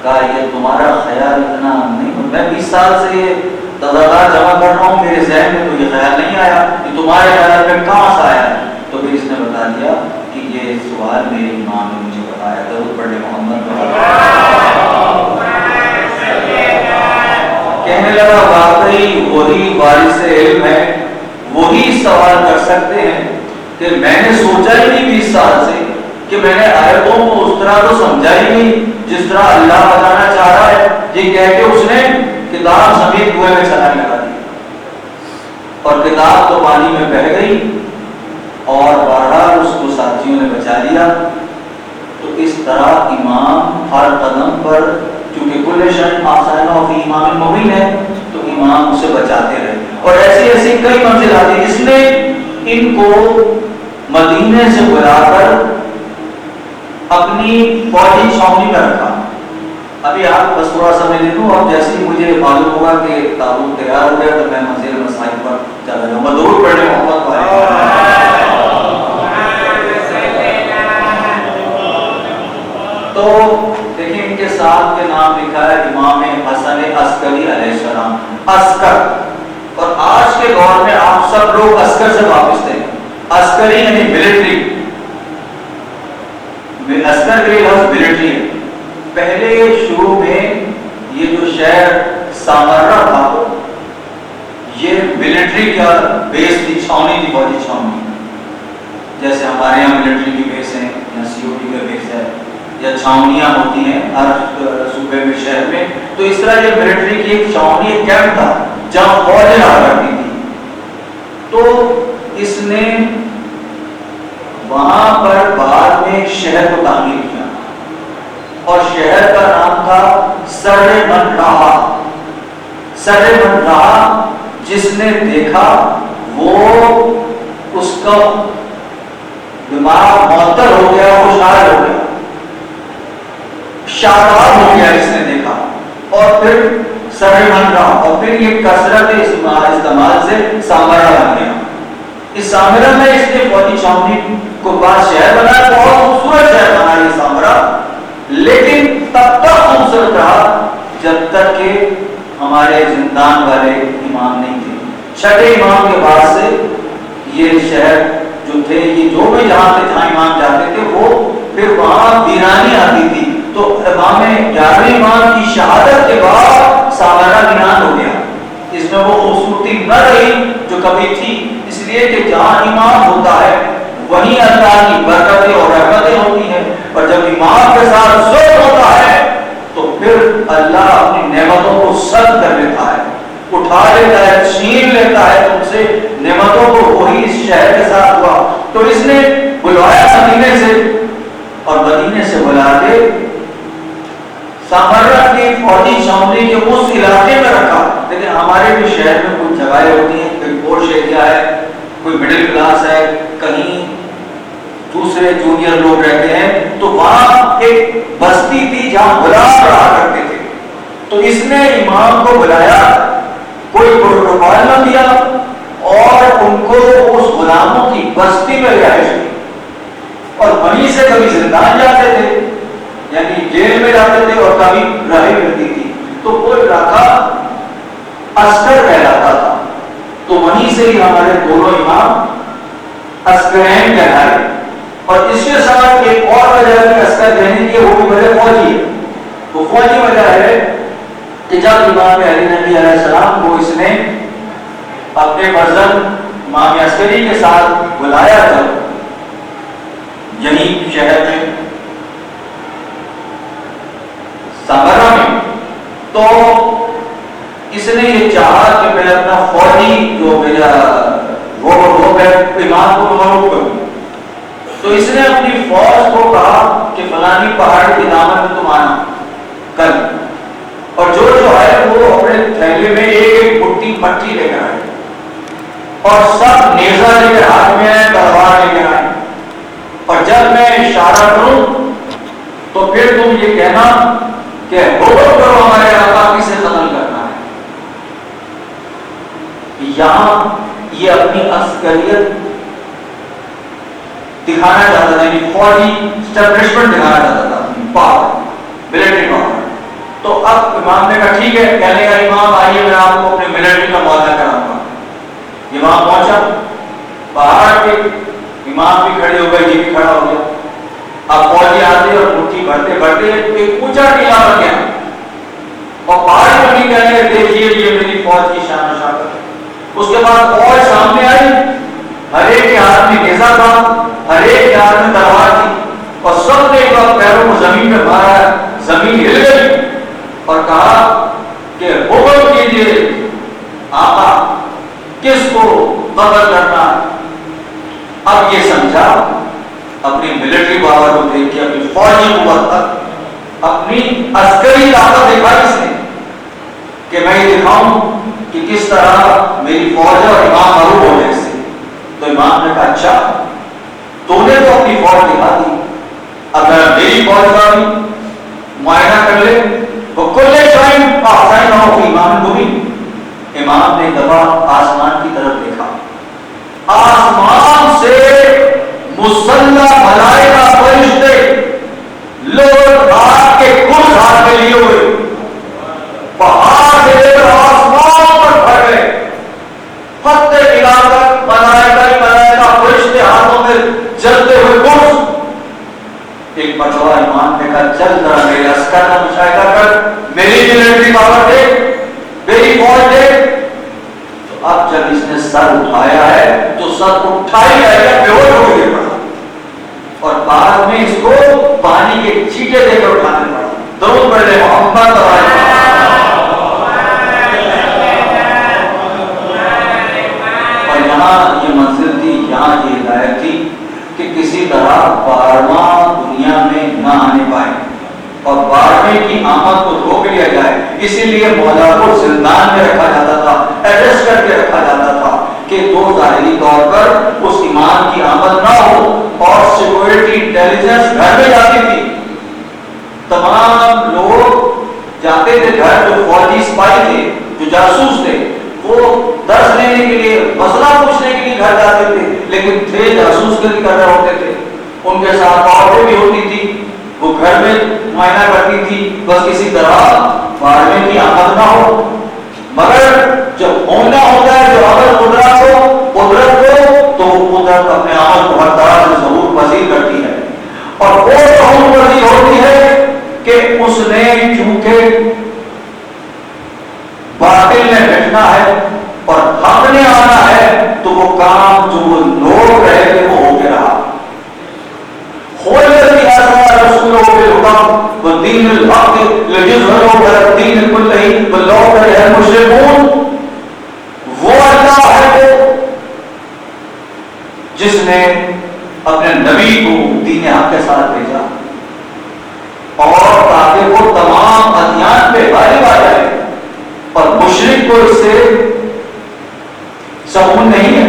کہا یہ تمہارا خیال اتنا نہیں، میں 20 سال سے یہ تضادات جمع کر رہا ہوں، میرے ذہن میں تو یہ خیال نہیں آیا کہ تمہارے خیال میں کہاں سے آیا ہے؟ تو پھر اس نے بتا دیا کہ یہ سوال میرے امام نے مجھے بتایا۔ ضرور پڑھے محمد۔ کہنے لگا واقعی وہی وارث علم ہے، وہی سوال کر سکتے ہیں کہ میں نے سوچا ہی نہیں 20 سال سے کہ میں نے آیتوں کو اس طرح تو سمجھا ہی نہیں جس طرح اللہ بتانا چاہ رہا ہے، یہ کہہ کے اس نے کتاب سمیت کنویں میں چھلانگ لگا دی، اور کتاب تو پانی میں بہہ گئی اور بہرحال اس کو ساتھیوں نے بچا لیا۔ تو اس طرح امام ہر قدم پر، چونکہ کل شیء احصیناہ فی امام مبین ہے، تو امام اسے بچاتے رہے، اور ایسی ایسی کئی منزل آتی جس نے ان کو مدینے سے بلا کر اپنی فوجی چھاؤنی میں رکھا۔ ابھی آپ بس تھوڑا سمجھ لے لوں، اور جیسے ہی مجھے معلوم ہوگا کہ تابوت تیار ہو گیا تو میں مزید مسائل پر چلا جاؤں گا۔ ضرور پڑھیں محمد بھائی۔ تو دیکھیں ان کے ساتھ کے نام لکھا ہے امام حسن عسکری علیہ السلام، عسکر، اور آج کے دور میں آپ سب لوگ عسکر سے وابستہ ہیں۔ عسکری یعنی ملٹری، عسکر کے لفظ ملٹری ہے۔ پہلے شروع میں یہ جو شہر سامرا تھا یہ ملٹری کا بیس تھی، چھاؤنی تھی، فوجی چھاؤنی، جیسے ہمارے یہاں ملٹری کی بیس ہیں یا سی او ٹی کا بیس ہے یا چھاؤنیاں ہوتی ہیں ہر صوبے میں، شہر میں، تو اس طرح یہ ملٹری کی ایک چھاؤنی، ایک کیمپ تھا جہاں فوجیں رہا کرتی تھی۔ تو اس نے وہاں پر بعد میں ایک شہر کو تعمیر کیا، اور شہر کا نام تھا سر من رہا۔ سر من رہا، جس نے دیکھا وہ اس کا دماغ معطل ہو گیا، خوشحال ہو گیا، شاداب ہو گیا اس نے دیکھا، اور پھر سر من رہا، اور پھر یہ کثرت استعمال سے سامرا بن گیا۔ اس سامرا میں اس نے فوجی چھاؤنی کو بعد شہر بنایا، بہت خوبصورت شہر بنا یہ سامرا، لیکن تب تک خوبصورت رہا جب تک کہ ہمارے زندان والے امام نہیں تھے۔ چھٹے امام کے بعد سے یہ شہر جو تھے، یہ جو بھی جہاں سے جہاں امام جاتے تھے وہ پھر وہاں ویرانی آتی تھی، تو امام 11ویں امام کی شہادت کے بعد سامرا ویران ہو گیا، اس میں وہ خوبصورتی نہ رہی جو کبھی تھی، اس لیے کہ جہاں امام ہوتا ہے وہیں اللہ کی برکتیں اور رحمتیں ہوتی ہیں، اور جب امام کے ساتھ ظلم ہوتا ہے تو پھر اللہ اپنی نعمتوں کو سلب کر لیتا ہے، اٹھا لیتا ہے، چھین لیتا ہے تم سے نعمتوں کو۔ وہی اس شہر کے ساتھ ہوا، تو اس نے بلوایا مدینے سے، اور مدینے سے بلا کے سامرا کی فوجی چھاؤنی کے اس علاقے میں رکھا۔ لیکن ہمارے بھی شہر میں کچھ جگہیں ہوتی ہیں، کوئی پوش ایریا ہے، کوئی مڈل کلاس ہے، کہیں دوسرے جونیئر لوگ رہتے ہیں، تو وہاں ایک بستی تھی جہاں غلام رہا کرتے تھے، تو اس نے امام کو بلایا، کوئی پروٹوکول نہ دیا، اور ان کو اس غلاموں کی بستی میں رہائش دی، اور وہیں سے کبھی زندان جاتے تھے، یعنی جیل میں جاتے تھے اور کبھی رہی ملتی تھی، تو وہ علاقہ عسکر کہلاتا تھا، تو وہیں سے ہی ہمارے دونوں امام عسکرین کہلائے۔ اور اس کے ساتھ ایک اور وجہ بھی عسکر کہنے کی، وہ بھی وجہ فوجی ہے۔ وہ فوجی وجہ ہے کہ جب امام علی نبی علیہ السلام کو اس نے اپنے فرزند امام عسکری کے ساتھ بلایا تھا یہیں شہر میں سامرا میں، تو اس نے یہ چاہا کہ میں اپنا فوجی جو میرا وہ امام کو معروف کروں، تو اس نے اپنی فوج کو کہا کہ فلانی پہاڑ کی دامن میں تم آنا کل، اور جو ہے وہ اپنے تھیلے میں ایک مٹھی مٹی لے کر آئے، اور سب نیزہ لے کر ہاتھ میں آئے، تلوار لے کر آئے، اور جب میں اشارہ کروں تو پھر تم یہ کہنا کہ حکم کرو ہمارے آقا کسے قتل کرنا ہے۔ یہاں یہ اپنی عسکریت دکھانا چاہتا تھا، یعنی فوجی اسٹیبلشمنٹ دکھانا چاہتا تھا، پاور، ملٹری پاور۔ تو اب امام نے کہا ٹھیک ہے، کہنے کا امام آئیے میں آپ کو اپنے ملٹری کا معاہدہ کراؤں گا۔ امام پہنچا، پہاڑ کے امام بھی کھڑے ہو گئے، یہ بھی کھڑا ہو گیا۔ اب فوجی آتے اور مٹھی بھرتے بھرتے ایک اونچا ٹیلا بن گیا، اور پہاڑ پر بھی کہنے دیکھیے یہ میری فوج کی شان و شوکت۔ اس کے بعد فوج سامنے آئی، ہر ایک کے ہاتھ میں نیزہ تھا، ہر ایک کے ہاتھ میں تلوار تھی، اور سب نے ایک بار پیروں کو زمین میں مارا، زمین ہل گئی، اور کہا کہ حکم کیجیے آقا کس کو قتل کرنا ہے۔ اب یہ سمجھا، اپنی ملٹری پاور کو دیکھ کے، اپنی فوجی قوت تک، اپنی عسکری طاقت دکھائی اس نے کہ میں یہ دکھاؤں کہ کس طرح میری فوج ہے اور امام معروف ہو جائے سے۔ تو امام نے کہا اچھا تو نے تو اپنی فوج دکھا دی، اگر میری فوج کا بھی معائنہ کر لے تو کل شاہین آسائن ہو کہ امام کو بھی۔ امام نے دفعہ آسمان کی طرف دیکھا، آسمان سے مسلح ملائکہ فرشتے لوگ رات کے کل ہاتھ میں لیے ہوئے پہاڑ سے لے کر آسمان پر پڑ گئے، فتح ملا کر ملائکہ فرشتے ہاتھوں میں جلتے ہوئے گرز۔ ایک مرتبہ امام نے کہا چل ذرا میرے عسکر کا مشاہدہ کر، میری ملٹری پاور دیکھ، میری فوج دیکھ۔ تو اب جب اس نے سر اٹھایا ہے تو سر اٹھائی جائے گا، بے ہوش ہو گیا پڑا، اور بعد میں اس کو پانی کے چیٹے دے کر اٹھانے پڑا۔ درود پڑھ لے محمد اور یہاں یہ منزل تھی، یہاں یہ ہدایت تھی کہ کسی طرح 12واں دنیا میں نہ آنے پائے اور 12ویں کی آمد کو روک لیا جائے۔ اسی لیے مولا کو زندان میں رکھا جاتا تھا، ایڈجسٹ کر کے رکھا جاتا تھا کہ دو ظاہری طور پر اس امام کی آمد نہ ہو، اور سیکورٹی انٹیلیجنس گھر میں جاتی تھی، تمام لوگ جاتے تھے گھر، جو فوجی سپاہی تھے، جو جاسوس تھے، وہ درس لینے کے لیے، مسئلہ پوچھنے کے لیے گھر جاتے تھے، لیکن تھے جاسوس کے لیے کر رہے ہوتے تھے۔ ان کے ساتھ عورتیں بھی ہوتی تھی، وہ گھر میں معائنہ کرتی تھی، بس کسی طرح 12ویں کی آمد نہ ہو۔ مگر جب ہونا ہوتا ہے جو عمل قدرت کو، تو وہ قدرت اپنے عمل کو ہر طرح سے ظہور پذیر کرتی ہے، اور وہ ظہور پذیر ہوتی ہے کہ اس نے چونکہ باطل میں بیٹھنا ہے اور حق نے آنا ہے، تو وہ کام جو وہ لوگ رہے تھے وہ ہو کے رہا۔ رسولوں کے حکم ودین الحق ليظهره على الدين كله ولو كره المشركون۔ وہ اللہ ہے جس نے اپنے نبی کو دین حق کے ساتھ بھیجا، اور تاکہ وہ تمام ادیان پہ غالب آ جائے، اور مشرک کو اس سے سکون نہیں ہے،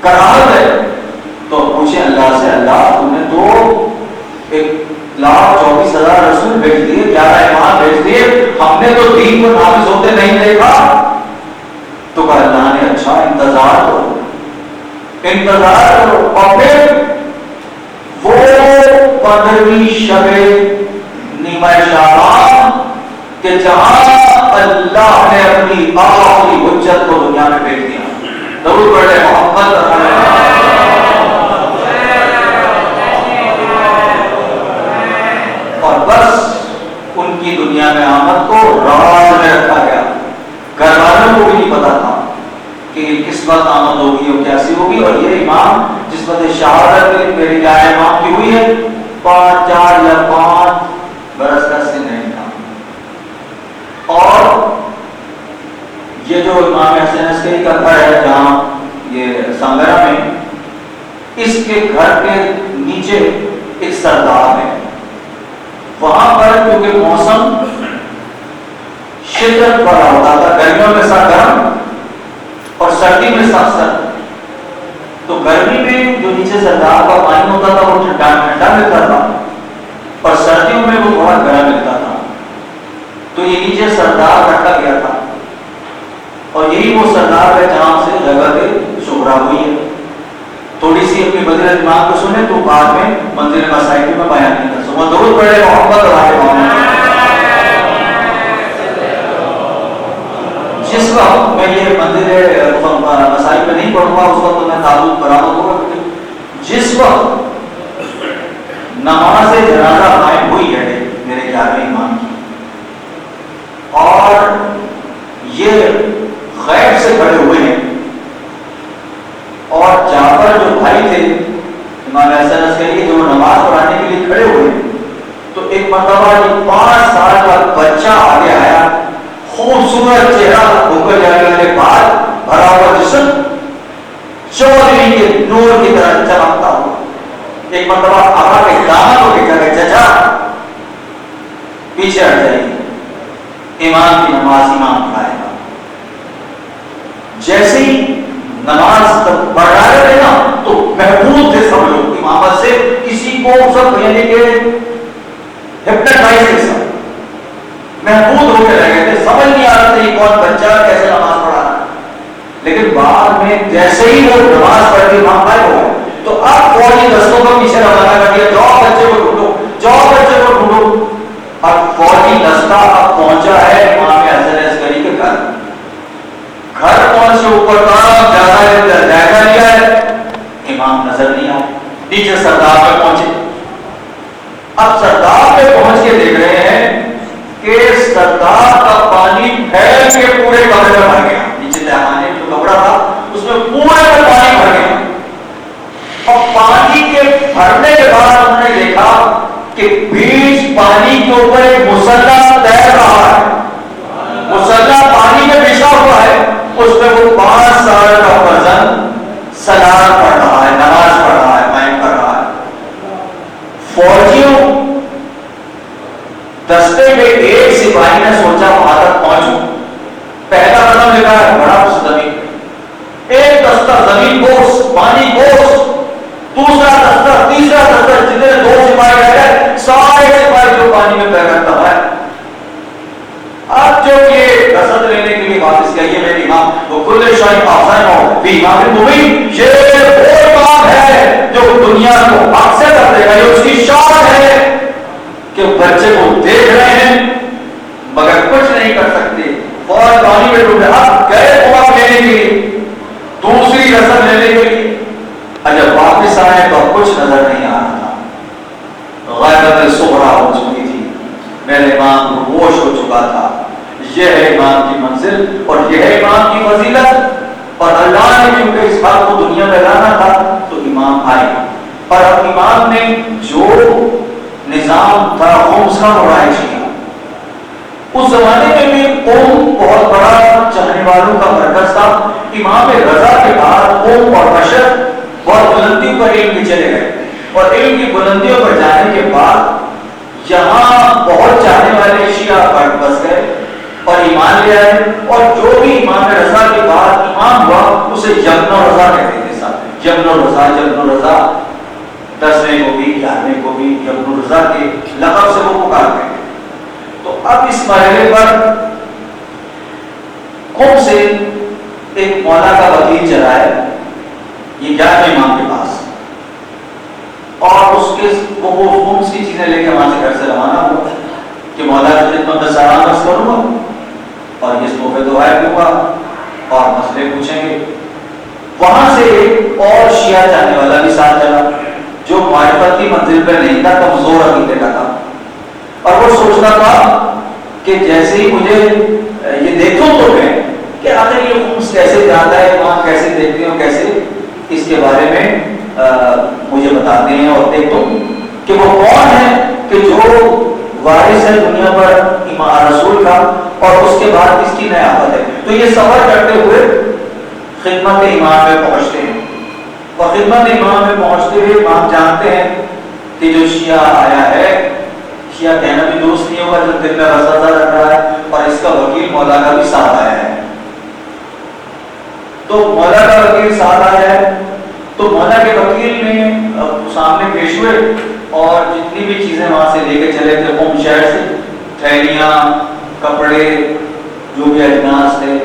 کراہت ہے۔ تو پوچھیں اللہ سے، اللہ تم نے تو 1,24,000 رسول بھیج دیے، 11 امام بھیج دیے، ہم نے تو دین کو نافذ ہوتے نہیں دیکھا۔ تو کہا اللہ نے اچھا انتظار کرو، اور پھر وہ 15ویں شب جہاں اللہ نے اپنی آخری حجت کو دنیا میں بھیج دیا. درود پڑھے محمد. اور بس ان کی دنیا میں آمد کو راز میں رکھا گیا. گھر والوں کو بھی نہیں پتا تھا کہ کس وقت آمد ہوگی اور کیسی ہوگی. اور یہ امام جس وقت شہادت میں میری رائے امام کی ہوئی ہے 4 یا 5 برس کا سن نہیں تھا. اور یہ جو امام حسین عسکری کا گھر ہے جہاں یہ سنگرا میں، اس کے گھر کے نیچے ایک سرداب ہے. وہاں پر کیونکہ موسم شدت بڑا ہوتا تھا، گرمیوں میں سخت گرم اور سردی میں سخت سرد. تو گرمی میں جو نیچے سرداب کا پانی ہوتا تھا وہ ٹھنڈا ملتا تھا اور سردیوں میں وہ تھوڑا گرم ملتا تھا. تو یہ نیچے سرداب رکھا گیا تھا اور یہی وہ سرداب ہے جہاں سے جگہ شہرا ہوئی ہے. تھوڑی سی اپنی بدر دماغ کو سنیں تو بعد میں منزل مسائل میں بیان نہیں کر سکوں. درود پڑھے محمد اور آل محمد. جس وقت میں یہ منزل مسائل میں نہیں پڑھوں گا اس وقت میں تعلق برآمد ہوگا. جس وقت نماز جنازہ قائم ہوئی ہے میرے 11ویں امام کی اور یہ غیب سے کھڑے ہوئے ہیں اور جعفر جو بھائی تھے امام حسن عسکری جو نماز پڑھانے کے لیے کھڑے ہوئے، تو ایک مرتبہ 5 سال کا بچہ آگے آیا، خوبصورت چہرہ ہو کر جانے کے بعد بھرا ہوا جسم چودھری کے نور کی طرح چمکتا ہوا. ایک مرتبہ آقا کے دامن کو دیکھا کہ چچا پیچھے ہٹ جائیے، امام کی نماز امام پڑھائے گا. جیسے ہی نماز پڑھ رہے تھے نا تو محبوب تھے سب لوگ امامت سے، کسی کو سب یعنی کہ ہپنوٹائز تھے، سب محبوب ہو کے رہ گئے تھے. سمجھ نہیں آ رہا تھا یہ کون بچہ کیسے نماز پڑھا رہا ہے. لیکن بعد میں جیسے ہی وہ نماز پڑھ کے امام غائب ہو گئے تو اب فوجی دستوں کو پیچھے روانہ کر دیا، جاؤ بچے کو ڈھونڈو، جاؤ بچے کو ڈھونڈو. اب فوجی دستہ اب پہنچا ہے امام حسن عسکری کے گھر. گھر پہنچے اوپر جائزہ لیا ہے، امام نظر نہیں آئے. نیچے سرداب پہ پہنچے. اب سرداب پہ پہنچ کے دیکھ رہے ہیں کہ سرداب کا پانی پھیل کے پورے کمرے میں بھر گیا. نیچے تہخانے جو کپڑا تھا اس میں پورے میں پانی بھر گیا. اور پانی کے بھرنے کے بعد ہم نے دیکھا کہ بیچ پانی کے اوپر ایک مسلح تیر رہا ہے. مسلح پانی میں بچھا ہوا ہے، اس میں وہ 5 سال کا فرزند سلاد پڑھ رہا ہے، نماز پڑھ رہا ہے، قائم کر رہا ہے. فوجیوں دستے میں ایک سپاہی نے سوچا وہاں تک پہنچوں. پہلا قدم لکھا ہے بڑا زمین، ایک دستہ زمین بوس پانی بوس، دوسرا دستہ، تیسرا دستہ، جتنے 2 سپاہی رہ گئے سارے سپاہی جو پانی میں بہ کر تباہ. اب جو یہ رسد لینے کے لیے واپس کیا، یہ میرے امام وہ کل شاہی آفزن ہو بھی امام مبین، یہ وہ امام ہے جو دنیا کو حق سے کر دے گا. یہ اس کی شان ہے کہ بچے کو دیکھ رہے ہیں مگر کچھ نہیں کر سکتے. فوج پانی میں ڈوبے، اب گئے خواب لینے کے لیے، دوسری رسد لینے کے لیے. جب واپس آئے تو کچھ نظر نہیں آ رہا تھا. غیبت صغرا ہو چکی تھی، میرے امام ہوش ہو چکا تھا. یہ ہے امام کی منزل اور یہ ہے امام کی فضیلت. اور اللہ نے کیونکہ اس بات کو دنیا میں لانا تھا تو امام آئے. اور اب امام نے جو نظام تھا خمس کا اڑائے کیا. اس زمانے میں بھی قوم بہت بڑا چاہنے والوں کا مرکز تھا. امام رضا کے بعد قوم اور بشر بہت بلندیوں پر علم کے چلے گئے اور علم کی بلندیوں پر جانے کے بعد یہاں بہت چاہنے والے شیعہ بس گئے اور ایمان لے آئے. اور جو بھی امام رضا کے بعد امام ہوا اسے یمن و رضا کہتے تھے. ساتھ یمن و رضا، یمن و رضا 10ویں کو بھی 11ویں کو بھی یمن و رضا کے لقب سے وہ پکارتے ہیں. تو اب اس مرحلے پر قوم سے ایک مولا کا وکیل چلا ہے یہ 11ویں امام کے پاس، اور اس کے وہ خمس کی چیزیں لے کے وہاں سے گھر سے روانہ ہوا کہ مولا خدمت میں سلام رکھو کروں گا اور یہ تحفے دعائیں دوں گا اور مسئلے پوچھیں گے. وہاں سے ایک اور شیعہ جانے والا بھی ساتھ چلا جو معرفت کی منزل پہ نہیں تھا, کمزور عقیدے کا تھا, اور وہ سوچتا تھا کہ جیسے ہی مجھے یہ دیکھوں تو میں کہ آخر یہ خمس کیسے جاتا ہے, وہاں کیسے دیکھتے ہو, کیسے اس کے بارے میں مجھے بتاتے ہیں اور دیکھو کہ وہ کون ہے کہ جو وارث ہے دنیا پر ایمان رسول کا اور اس کے بعد اس کی نیابت ہے. تو یہ سفر کرتے ہوئے خدمت امام میں پہنچتے ہیں اور خدمت امام میں پہنچتے ہوئے امام جانتے ہیں کہ جو شیعہ آیا ہے, شیعہ کہنا بھی درست نہیں ہوگا جب دل میں وسوسہ رکھ رہا ہے, اور اس کا وکیل مولا کا بھی ساتھ آیا ہے. تو مولا کا وکیل ساتھ آیا ہے تو مولا کے وکیل نے سامنے پیش ہوئے اور جتنی بھی چیزیں وہاں سے لے کے چلے تھے قم شہر سے, تھیلیاں, کپڑے, جو بھی اجناس تھے,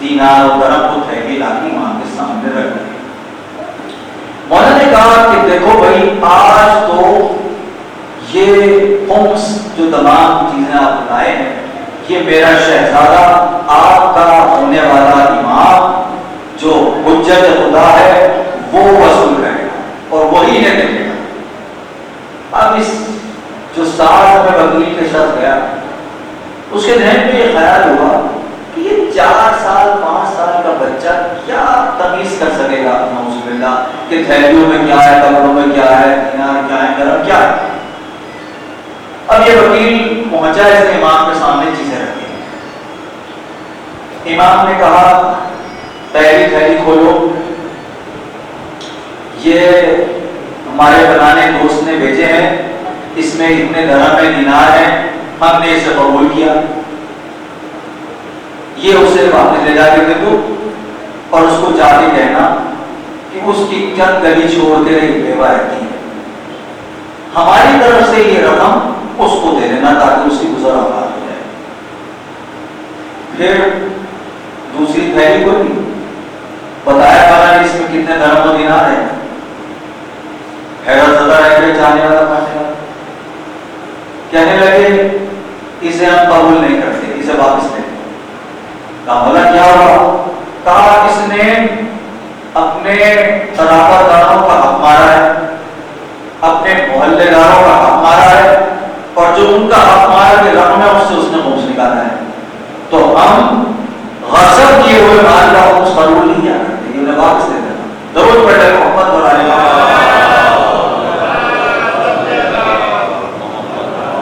دینار اور درہم کو تھیلی لا کے وہاں کے سامنے رکھ دی. مولا نے کہا کہ دیکھو بھائی, آج تو یہ خمس جو تمام چیزیں آپ لائے ہیں یہ میرا شہزادہ آپ کا ہونے والا امام جو حجت خدا ہے وہ وصول کرے گا اور وہی نے دے گا. اب اس جو ساتھ میں وکیل کے ساتھ گیا اس کے ذہن میں یہ خیال ہوا کہ یہ 4 سال 5 سال کا بچہ کیا تمیز کر سکے گا نعوذ باللہ کہ تھیلیوں میں کیا ہے, کپڑوں میں کیا ہے, دینار کیا ہے, درہم کیا ہے. اب یہ وکیل پہنچا, اس نے امام کے سامنے چیزیں رکھی. امام نے کہا پہلی تھیلی کھولو, یہ ہمارے بنانے دوست نے بھیجے ہیں, اس میں اتنے درہم میں دینار ہیں, ہم نے اسے قبول کیا, یہ اسے واپس لے جا کے دے دو اور اس کو جا کے کہنا کہ اس کی چند گلی چھوڑ کے ایک بیوہ رہتی ہے, ہماری طرف سے یہ رقم اس کو دے دینا تاکہ اس کی گزر آباد ہو جائے. پھر دوسری تھیلی کو بھی بتایا بنا کہ اس میں کتنے درہم و دینار ہیں. حیرت زدہ رہ گئے جانے والا پہنچے والا, کہنے لگے اسے ہم قبول نہیں کرتے, اسے واپس لے. کہا بولا کیا ہوا؟ کہا اس نے اپنے قرابت داروں کا حق مارا ہے, اپنے محلے داروں کا حق مارا ہے, اور جو ان کا حق مارا کے رقم ہے اس سے اس نے خمس نکالا ہے. تو ہم غصب کیے ہوئے مال کا خمس قبول نہیں کیا کرتے, انہیں واپس دے دینا. ضرور پڑھے محمد بنانے والا.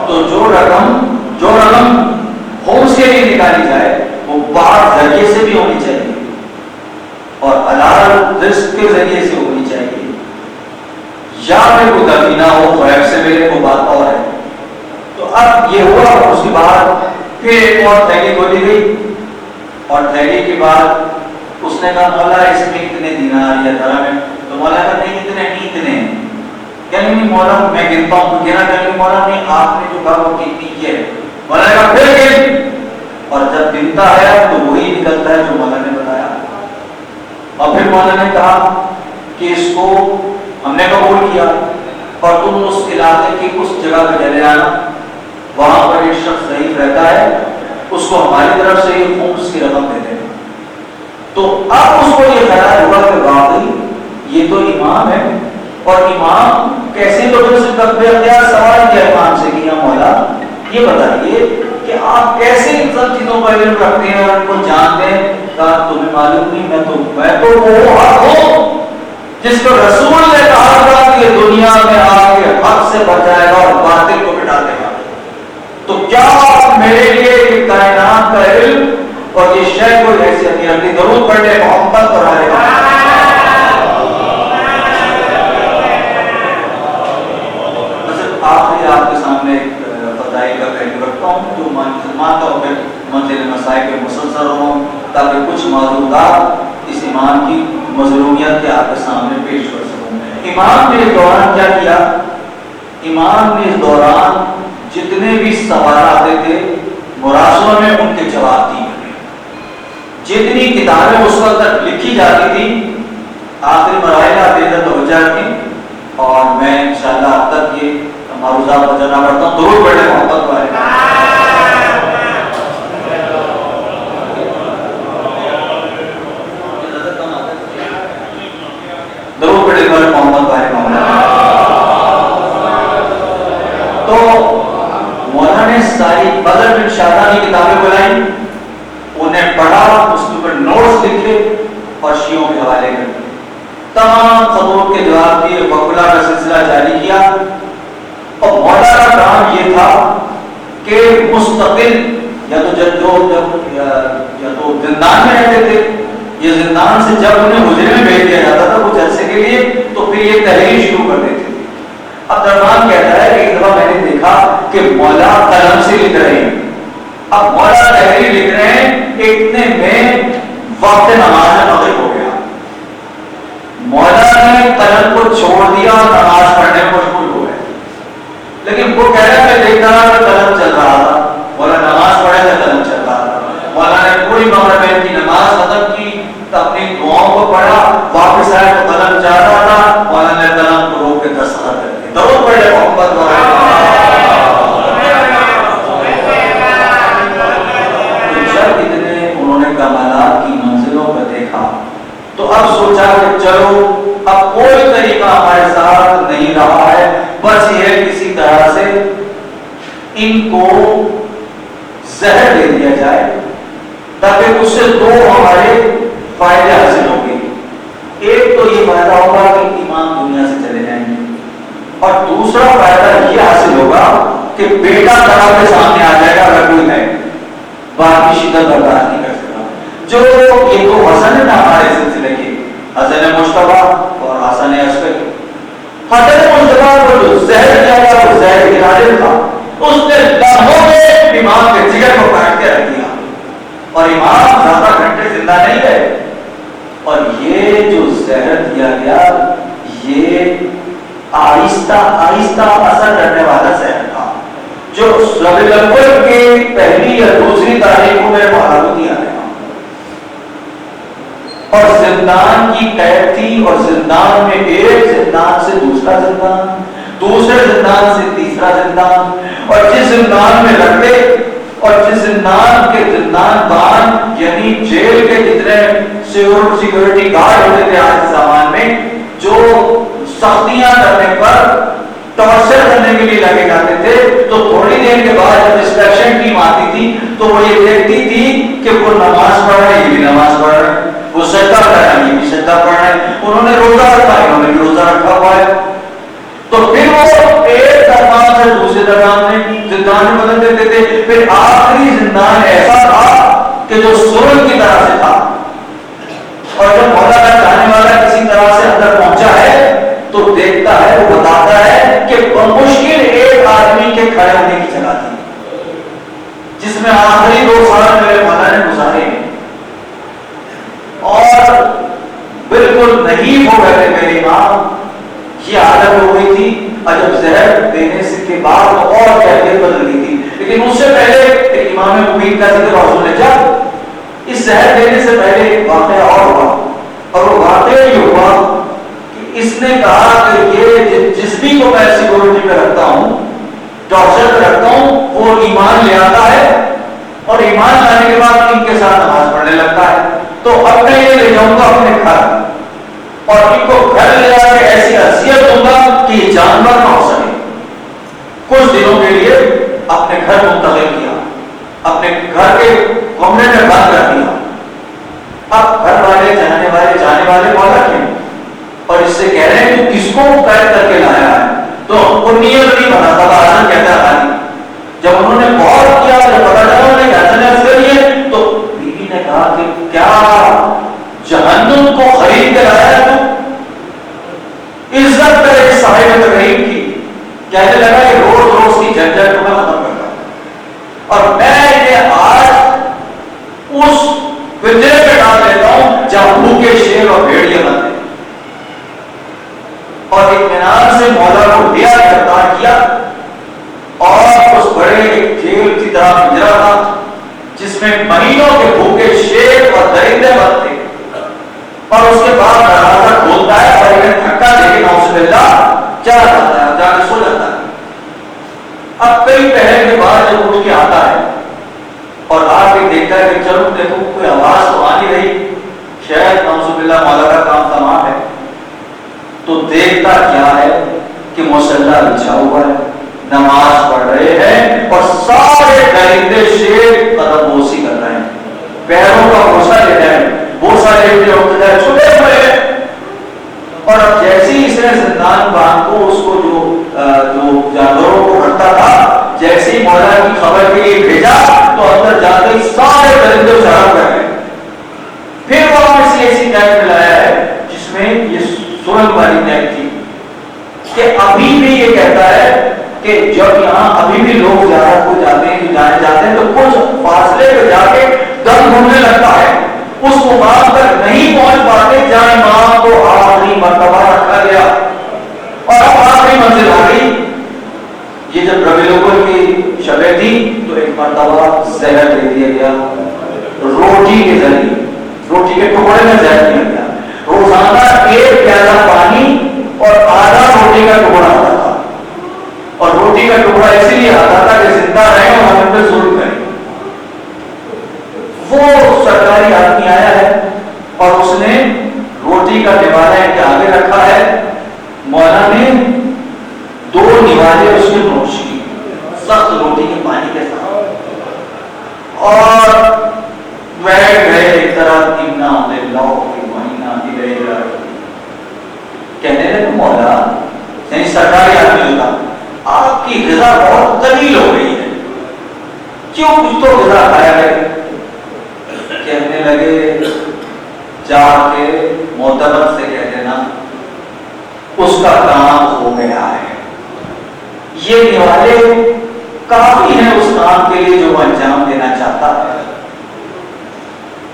تو جو رقم خمس کے لیے نکالی جائے وہ بعض ذریعے سے بھی ہونی چاہیے اور حلال رزق کے ذریعے سے ہونی چاہیے, یا پھر کوئی دفینہ ہو غیب سے ملے وہ بات اور ہے. تو اب یہ ہوا, اس کے بعد پھر ایک اور تھیلی کھولی گئی اور تھیلی کے بعد اس نے کہا مولا اس میں اتنے دینار یا درہم ہے. تو مولا کہا نہیں اتنے ہیں. کہنے نہیں مولا میں گنتا ہوں, کہنا کہ مولا نہیں آپ نے جو کہا وہ کتنی کی ہے. مولا نے کہا پھر گن, اور جب گنتا ہے تو وہی نکلتا ہے جو مولا نے بتایا. اور پھر مولا نے کہا کہ اس کو ہم نے قبول کیا اور تم اس علاقے کی اس جگہ پہ چلے آنا, وہاں پر ایک شخص ضعیف رہتا ہے, اس کو ہماری طرف سے یہ خمس کی رقم دے دینا. تو اب اس کو یہ خیال ہوا کہ واقعی یہ تو امام ہے, اور امام کیسے تو سوال کیا امام سے کہ یا مولا یہ بتائیے کہ آپ کیسے ان سب چیزوں کا علم رکھتے ہیں اور ان کو جانتے ہیں. کہا تمہیں معلوم نہیں, میں تو وہ حق ہوں جس کو رسول نے کہا تھا کہ یہ دنیا میں آ کے حق سے بچائے گا اور باطل کو مٹا دے گا. تو کیا آپ میرے لیے یہ کائنات کا علم اور یہ شے کو حیثیت نہیں رکھتی؟ ضرور پڑھے محمد اور آئے گا. آخری آپ کے سامنے فضائل کا پہلو رکھتا ہوں جو مسلمان کا پھر منزل مسائل کے مسلسل ہوں تاکہ کچھ معلومات اس امام کی مظلومیت کے آپ کے سامنے پیش کر سکوں. امام نے اس دوران کیا کیا؟ امام نے اس دوران جتنے بھی سوال آتے تھے مراسلوں میں ان کے جواب دیے. جتنی کتابیں اس وقت تک لکھی جاتی تھی آخری مراحل آپ ہو جاتی, اور میں انشاءاللہ اب تک یہ معروضات بجانا پڑتا ہوں. ضرور پڑھے محبت والے. ساری بدر بن شادانی کتابیں بلائیں، انہیں پڑھا، اس کے اوپر نوٹس لکھے اور شیعوں کے حوالے کر دیے، تمام خطوط کے جواب دیے، وکلا کا سلسلہ جاری کیا۔ اور مولا کا کام یہ تھا کہ مستقل یا تو زندان میں رہتے تھے، یہ زندان سے جب انہیں حجرے میں بھیج دیا جاتا تھا کچھ عرصے کے لیے تو پھر یہ تحریر شروع کر دیتے تھے۔ اب درمان کہتا ہے کہ ایک دفعہ میں نے دیکھا کہ مولا قلم سے لکھ رہے ہیں، اب مولا تحریر لکھ رہے ہیں، اتنے میں وقت نماز مغرب ہو گیا، مولا نے قلم کو چھوڑ دیا اور نماز پڑھنے میں مشغول ہو گئے، لیکن وہ کہہ رہا ہے دیکھ رہا کہ قلم چل رہا تھا، مولا نماز پڑھے تو قلم چل رہا تھا، مولا نے پوری مغرب کی نماز ختم کی، اپنی دعاؤں کو پڑھا، واپس آئے تو قلم چل رہا تھا، مولا نے قلم کو روک کے دستخط کر دیے۔ درود پڑھے محمد جب اتنے انہوں نے کمالات کی منزلوں کو دیکھا تو اب سوچا کہ چلو اب کوئی طریقہ ہمارے ساتھ نہیں رہا ہے، بس یہ کسی طرح سے ان کو زہر دے دیا جائے تاکہ اس سے دو ہمارے فائدے حاصل ہوں گے۔ ایک تو یہ فائدہ ہوگا کہ امام دنیا سے چلے جائیں گے، اور دوسرا فائدہ یہ حاصل ہوگا کہ بیٹا طرح کے سامنے آ جائے گا اگر کوئی ہے، باقی شدت برداشت نہیں کر سکتا۔ جو یہ تو حسن ہے نا ہمارے سلسلے کے، حسن مشتبہ اور حسن عسکری، حسن مشتبہ کو جو زہر دیا گیا وہ زہر غالب تھا، اس نے لمحوں میں امام کے جگر کو کاٹ کے رکھ دیا، اور امام زیادہ گھنٹے زندہ نہیں ہے۔ اور یہ جو زہر دیا گیا یہ آہستہ آہستہ اثر کرنے والا زہر تھا، جو ربیع الاول کی پہلی یا دوسری تاریخ کو میرے معلوم دیا گیا، اور زندان کی قید تھی، اور زندان میں ایک زندان سے دوسرا زندان، دوسرے زندان سے تیسرا زندان، اور جس زندان میں رکھتے اور جس زندان کے زندان بان یعنی جیل کے جتنے سیکورٹی گارڈ ہوتے تھے آج کے زمان میں، جو سختیاں کرنے پر ٹارچر کرنے کے لیے لگے جاتے تھے، تو تھوڑی دیر کے بعد جب انسپیکشن ٹیم آتی تھی تو وہ یہ دیکھتی تھی کہ وہ نماز پڑھ رہے ہیں، یہ بھی نماز پڑھ رہے ہیں، وہ سجدہ کر رہے ہیں، یہ بھی سجدہ پڑھ رہے ہیں، انہوں نے روزہ رکھا ہے، انہوں نے بھی روزہ رکھا ہوا ہے، تو پھر وہ ایک دربان سے دوسرے دربان میں زندان میں بدل دیتے تھے۔ پھر آخری زندان ایسا تھا کہ جو سرنگ کی طرح سے تھا، اور جب مولا کا چاہنے والا کسی طرح سے اندر پہنچا ہے تو دیکھتا ہے، وہ بتاتا ہے کہ بمشکل ایک آدمی کے کھڑے ہونے کی جگہ تھی، جس میں آخری 2 سال میرے مولا نے گزارے ہیں، اور بالکل نہیں ہو گئے تھے میرے امام، یہ عادت ہو گئی تھی، اور جب زہر دینے سے کے بعد اور کیفیت بدل گئی تھی۔ لیکن اس سے پہلے ایک امام مبین کا ذکر حضور نے جب اس زہر دینے سے پہلے ایک واقعہ اور ہوا، اور وہ واقعہ یہ ہوا کہ اس نے کہا کہ یہ جس بھی کو میں سیکورٹی پہ رکھتا ہوں، ٹارچر پہ رکھتا ہوں، وہ ایمان لے آتا ہے، اور ایمان لانے کے بعد ان کے ساتھ نماز پڑھنے لگتا ہے، تو اب میں یہ لے جاؤں گا اپنے گھر، اور ان کو گھر لے آ کے ایسی حیثیت دوں گا کہ یہ جانور نہ ہو سکے۔ کچھ دنوں کے لیے اپنے گھر منتقل کیا، اپنے گھر کے کمرے میں بند کر دیا۔ اب گھر والے جانے والے مولا کے، اور اس سے کہہ رہے ہیں تو کس کو قید کر کے لایا ہے، تو وہ نیت نہیں بنا تھا، آسان کہتا ہے خالی۔ جب انہوں نے غور کیا، جب پتا چلا انہوں نے کہا تو بیوی نے کہا کہ کیا جہنم کو خرید کے لایا ہے تو عزت کرے صاحب تقریب کی، کہنے لگا کہ روز روز کی جھنجھٹ کو میں ختم کرتا ہوں، اور میں انہیں آج اس پنجرے پہ ڈال دیتا ہوں جہاں بھوکے شیر اور بھیڑیے بنتے، اور اطمینان سے مولا کو لیا گرفتار کیا، اور اس بڑے ایک جیل کی طرح پنجرا تھا جس میں مہینوں کے بھوکے شیر اور درندے بند تھے، اور اس کے بعد دروازہ کھولتا ہے اور انہیں دھکا دے کے نعوذ باللہ چلا جاتا ہے، جا کے سو جاتا ہے۔ اب کئی پہر کے بعد جب اٹھ کے آتا ہے اور آ کے دیکھتا ہے کہ چلو دیکھو کوئی آواز تو آ نہیں رہی، شاید نعوذ باللہ مولا کا کام تمام ہے، تو دیکھتا کیا ہے کہ مصلی بچھا ہوا ہے، نماز پڑھ رہے ہیں، اور سارے درندے شیر قدم بوسی کر رہے ہیں، پیروں کا بوسا لے رہے ہیں، بوسا لیتے ہوتے ہیں، چھٹے ہوئے ہیں۔ اور اب جیسے ہی اس نے زندان باندھ کو اس کو جو جانوروں کو رکھتا تھا، جیسے ہی مولا کی خبر کے لیے بھیجا تو اندر جاتے ہی سارے درندے شراب کر گئے۔ پھر وہاں سے ایسی ٹائپ لایا ہے جس میں یہ سرنگ والی ٹائپ تھی کہ ابھی بھی یہ کہتا ہے کہ جب یہاں ابھی بھی لوگ زیارت کو جاتے ہیں جاتے ہیں تو کچھ فاصلے پہ جا کے دم گھومنے لگتا ہے، اس مقام تک نہیں پہنچ پاتے جہاں امام کو آخری مرتبہ رکھا گیا اور اب آخری منزل آ گئی۔ یہ جب ربیع الاول کی شب تھی تو ایک مرتبہ زہر دے دیا گیا روٹی کے ذریعے، روٹی کے ٹکڑے میں زہر دیا گیا۔ روزانہ ایک پیالہ پانی اور آدھا روٹی کا ٹکڑا آتا تھا، اور روٹی کا ٹکڑا اسی لیے آتا تھا کہ زندہ رہے اور ہم پہ ظلم کریں۔ وہ سرکاری آدمی آیا ہے اور اس نے روٹی کا نوالہ کے آگے رکھا ہے، مولا نے 2 نوالے اس کے نوش کی سخت روٹی کے پانی کے ساتھ، اور بیٹھ گئے ایک طرح کہنے لگے مولا، یعنی سرکاری آدمی ہوتا، آپ کی غذا بہت قلیل ہو گئی ہے، کیوں کچھ تو غذا کھایا ہے؟ کہنے لگے جا کے معتبر سے کہہ دینا اس کا کام ہو گیا ہے، یہ نوالے کافی ہیں اس کام کے لیے جو وہ انجام دینا چاہتا ہے۔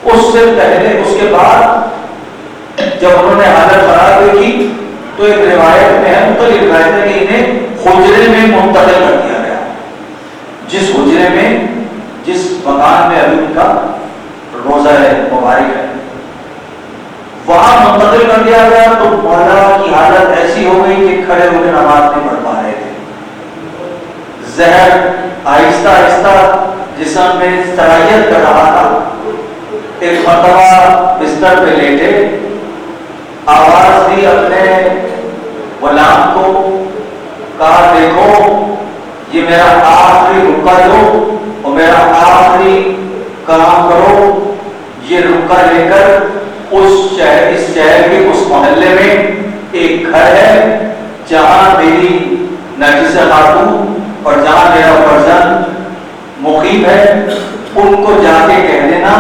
اس سے پہلے اس کے بعد جب انہوں نے حالت خراب ہوئی تو ایک روایت میں ہے، مختلف روایت ہے کہ انہیں حجرے میں منتقل کر دیا گیا، جس حجرے میں جس مکان میں ابھی ان کا روزہ مبارک ہے وہاں منتقل کر دیا گیا۔ تو مولا کی حالت ایسی ہو گئی کہ کھڑے ہو کے نماز نہیں پڑھ پا رہے تھے، زہر آہستہ آہستہ جسم میں سرایت کر رہا تھا۔ ایک مرتبہ بستر پہ لیٹے، آواز دی اپنے غلام کو، کہا دیکھو یہ میرا آخری رکا دو اور میرا آخری کام کرو۔ یہ رکا لے کر اس شہر کے اس محلے میں ایک گھر ہے جہاں میری نرجس خاتون اور جہاں میرا فرزند مقیم ہے، ان کو جا کے کہہ دینا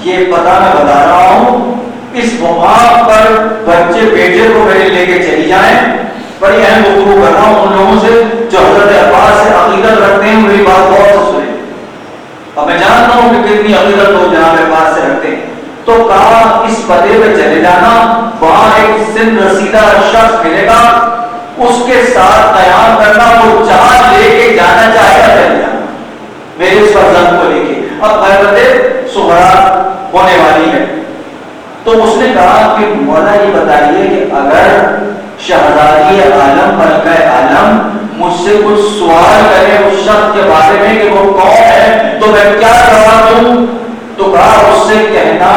یہ پتہ میں بتا رہا ہوں، اس مقام پر بچے بیٹے کو میرے لے کے چلی جائیں۔ بڑی اہم گفتگو کر رہا ہوں ان لوگوں سے جو حضرت عباس سے عقیدت رکھتے ہیں، میری بات غور سے سنیں۔ اب میں جانتا ہوں کہ کتنی عقیدت لوگ جناب عباس سے رکھتے ہیں۔ تو کہا اس پتے پہ چلے جانا، وہاں ایک سن رسیدہ شخص ملے گا، اس کے ساتھ قیام کرنا، وہ جہاں لے کے جانا چاہے گا چلے جانا میرے اس فرزند کو لے کے۔ اب غیبت صغرا ہونے والی ہے۔ تو اس نے کہا کہ مولا یہ بتائیے کہ اگر شہزادی عالم ملکہ عالم مجھ سے کچھ سوال کرے اس شخص کے بارے میں کہ وہ کون ہے تو میں کیا جواب دوں؟ تو کہا اس سے کہنا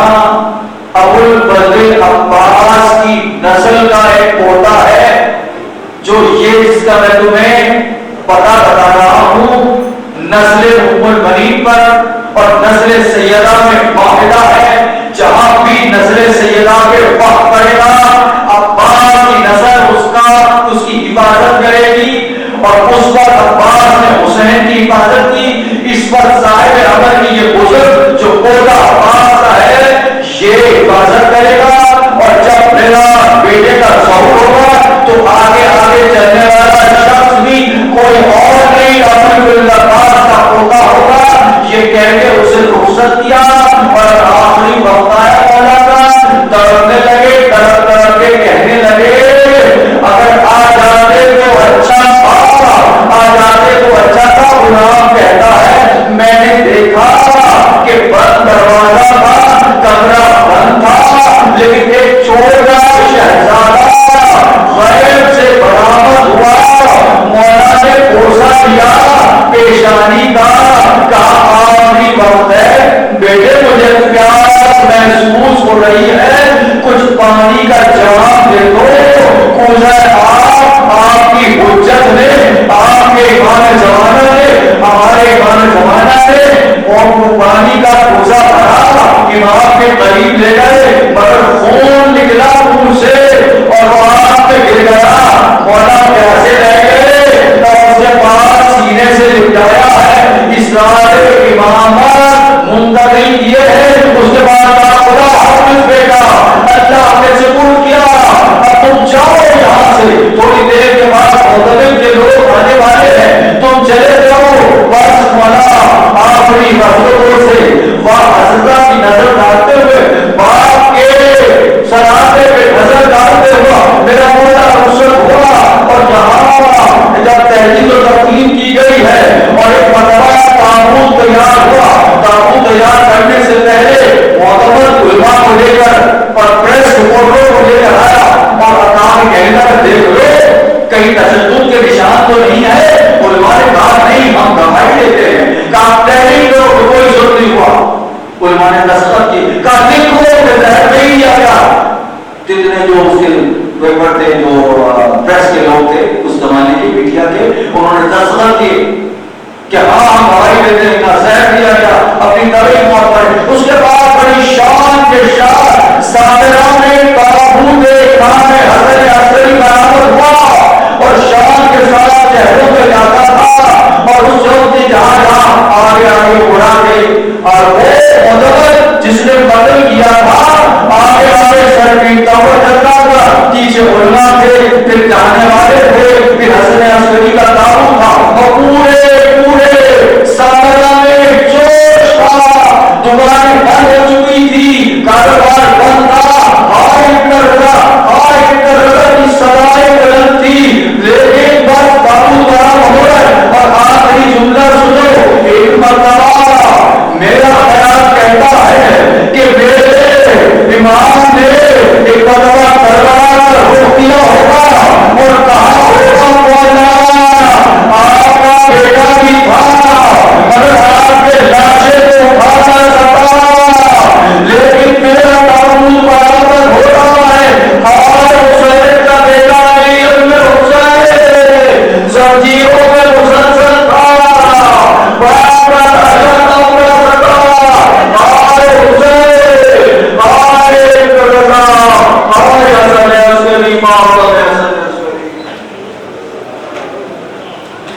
ابو الفضل عباس کی نسل کا ایک پوتا ہے، جو یہ جس کا میں تمہیں پتہ بتا رہا ہوں نسل ام البنین پر اور نسل سیدہ میں واحدہ ہے۔ جہاں بھی نسل سیدہ کے وقت پڑے گا عباس کی نسل اس کی حفاظت کرے گی، اور اس پر عباس نے حسین کی حفاظت کی۔ اس پر صاحب عمر کی یہ بزرگ جو پوتا عباس کا ہے یہ حفاظت کرے گا، اور جب میرا بیٹے کا ظہور ہوگا تو آگے آگے چلنے والا شخص بھی کوئی اور نہیں عباس کا پوتا ہوگا۔ یہ کہہ کے اسے رخصت کیا اور آخری وقت آیا مولا کا، تڑپنے لگے، تڑپ تڑپ کے کہنے لگے اگر آ جاتے تو اچھا تھا، آ جاتے تو اچھا تھا۔ غلام کہتا ہے میں نے دیکھا کہ بند دروازہ تھا، کمرہ بند تھا، لیکن ایک چھوٹا شہزادہ غیب سے برآمد ہوا، مولا نے بوسہ دیا پیشانی کا، کہا آخری وقت ہے بیٹے مجھے پیاس محسوس ہو رہی ہے، کچھ پانی کا جام دے دو۔ آپ کی حجت نے، آپ کے ایمان زمانہ نے، ہمارے ایمان زمانہ نے قریب لے گئے مگر خون نکلا منہ سے اور وہ آگ میں گر گیا. مولا پیاسے رہ گئے تو اس کے پاس سینے سے لپٹایا ہے, اسرار امامت منتقل کیے ہیں. اس کے بعد خدا حافظ بیٹا, اللہ نے سپرد کیا, اب تم جاؤ یہاں سے, تھوڑی دیر کے بعد مختلف کے لوگ آنے والے ہیں, تم چلے جاؤ. بس مولا آخری حضرتوں سے حضرت کی نظر ڈالتے ہوئے باپ کے سراپے پہ نظر ڈالتے ہوا میرا مولا رخصت ہوا. اور جہاں جب تحریر و تقسیم کی گئی ہے اور ایک مرتبہ تابوت تیار ہوا, تابوت تیار کرنے سے پہلے معتبر علماء کو لے کر اور پریس رپورٹروں کو لے کر آیا اور اکام کہنا دیکھ لو کہیں تشدد کے نشان تو نہیں ہے. علماء نے کہا نہیں, ہم گواہی دیتے ہیں. کہا تحریر کرو, کوئی ضرور نہیں ہوا. علماء نے دستخط کی, کہا لکھو کہ زہر نہیں آیا. جتنے جو اس کے پیپر تھے, جو پریس کے لوگ تھے اس زمانے کے میڈیا کے, انہوں نے دستخط کیے کہ ہاں ہم گواہی دیتے ہیں کہ زہر دیا گیا اپنی طویل موت پر. اس کے بعد بڑی شان کے شان صابران تابوت خان حضرت عسکری برآمد ہوا اور شان کے ساتھ چہروں پہ جاتا تھا. اور اس وقت جہاں جہاں آگے آگے اڑا کے اور وہ مدبر جس نے قتل کیا تھا آگے آگے سر پیٹتا ہوا چلتا تھا. پیچھے علماء تھے, پھر جانے والے تھے, پھر حسن عسکری کا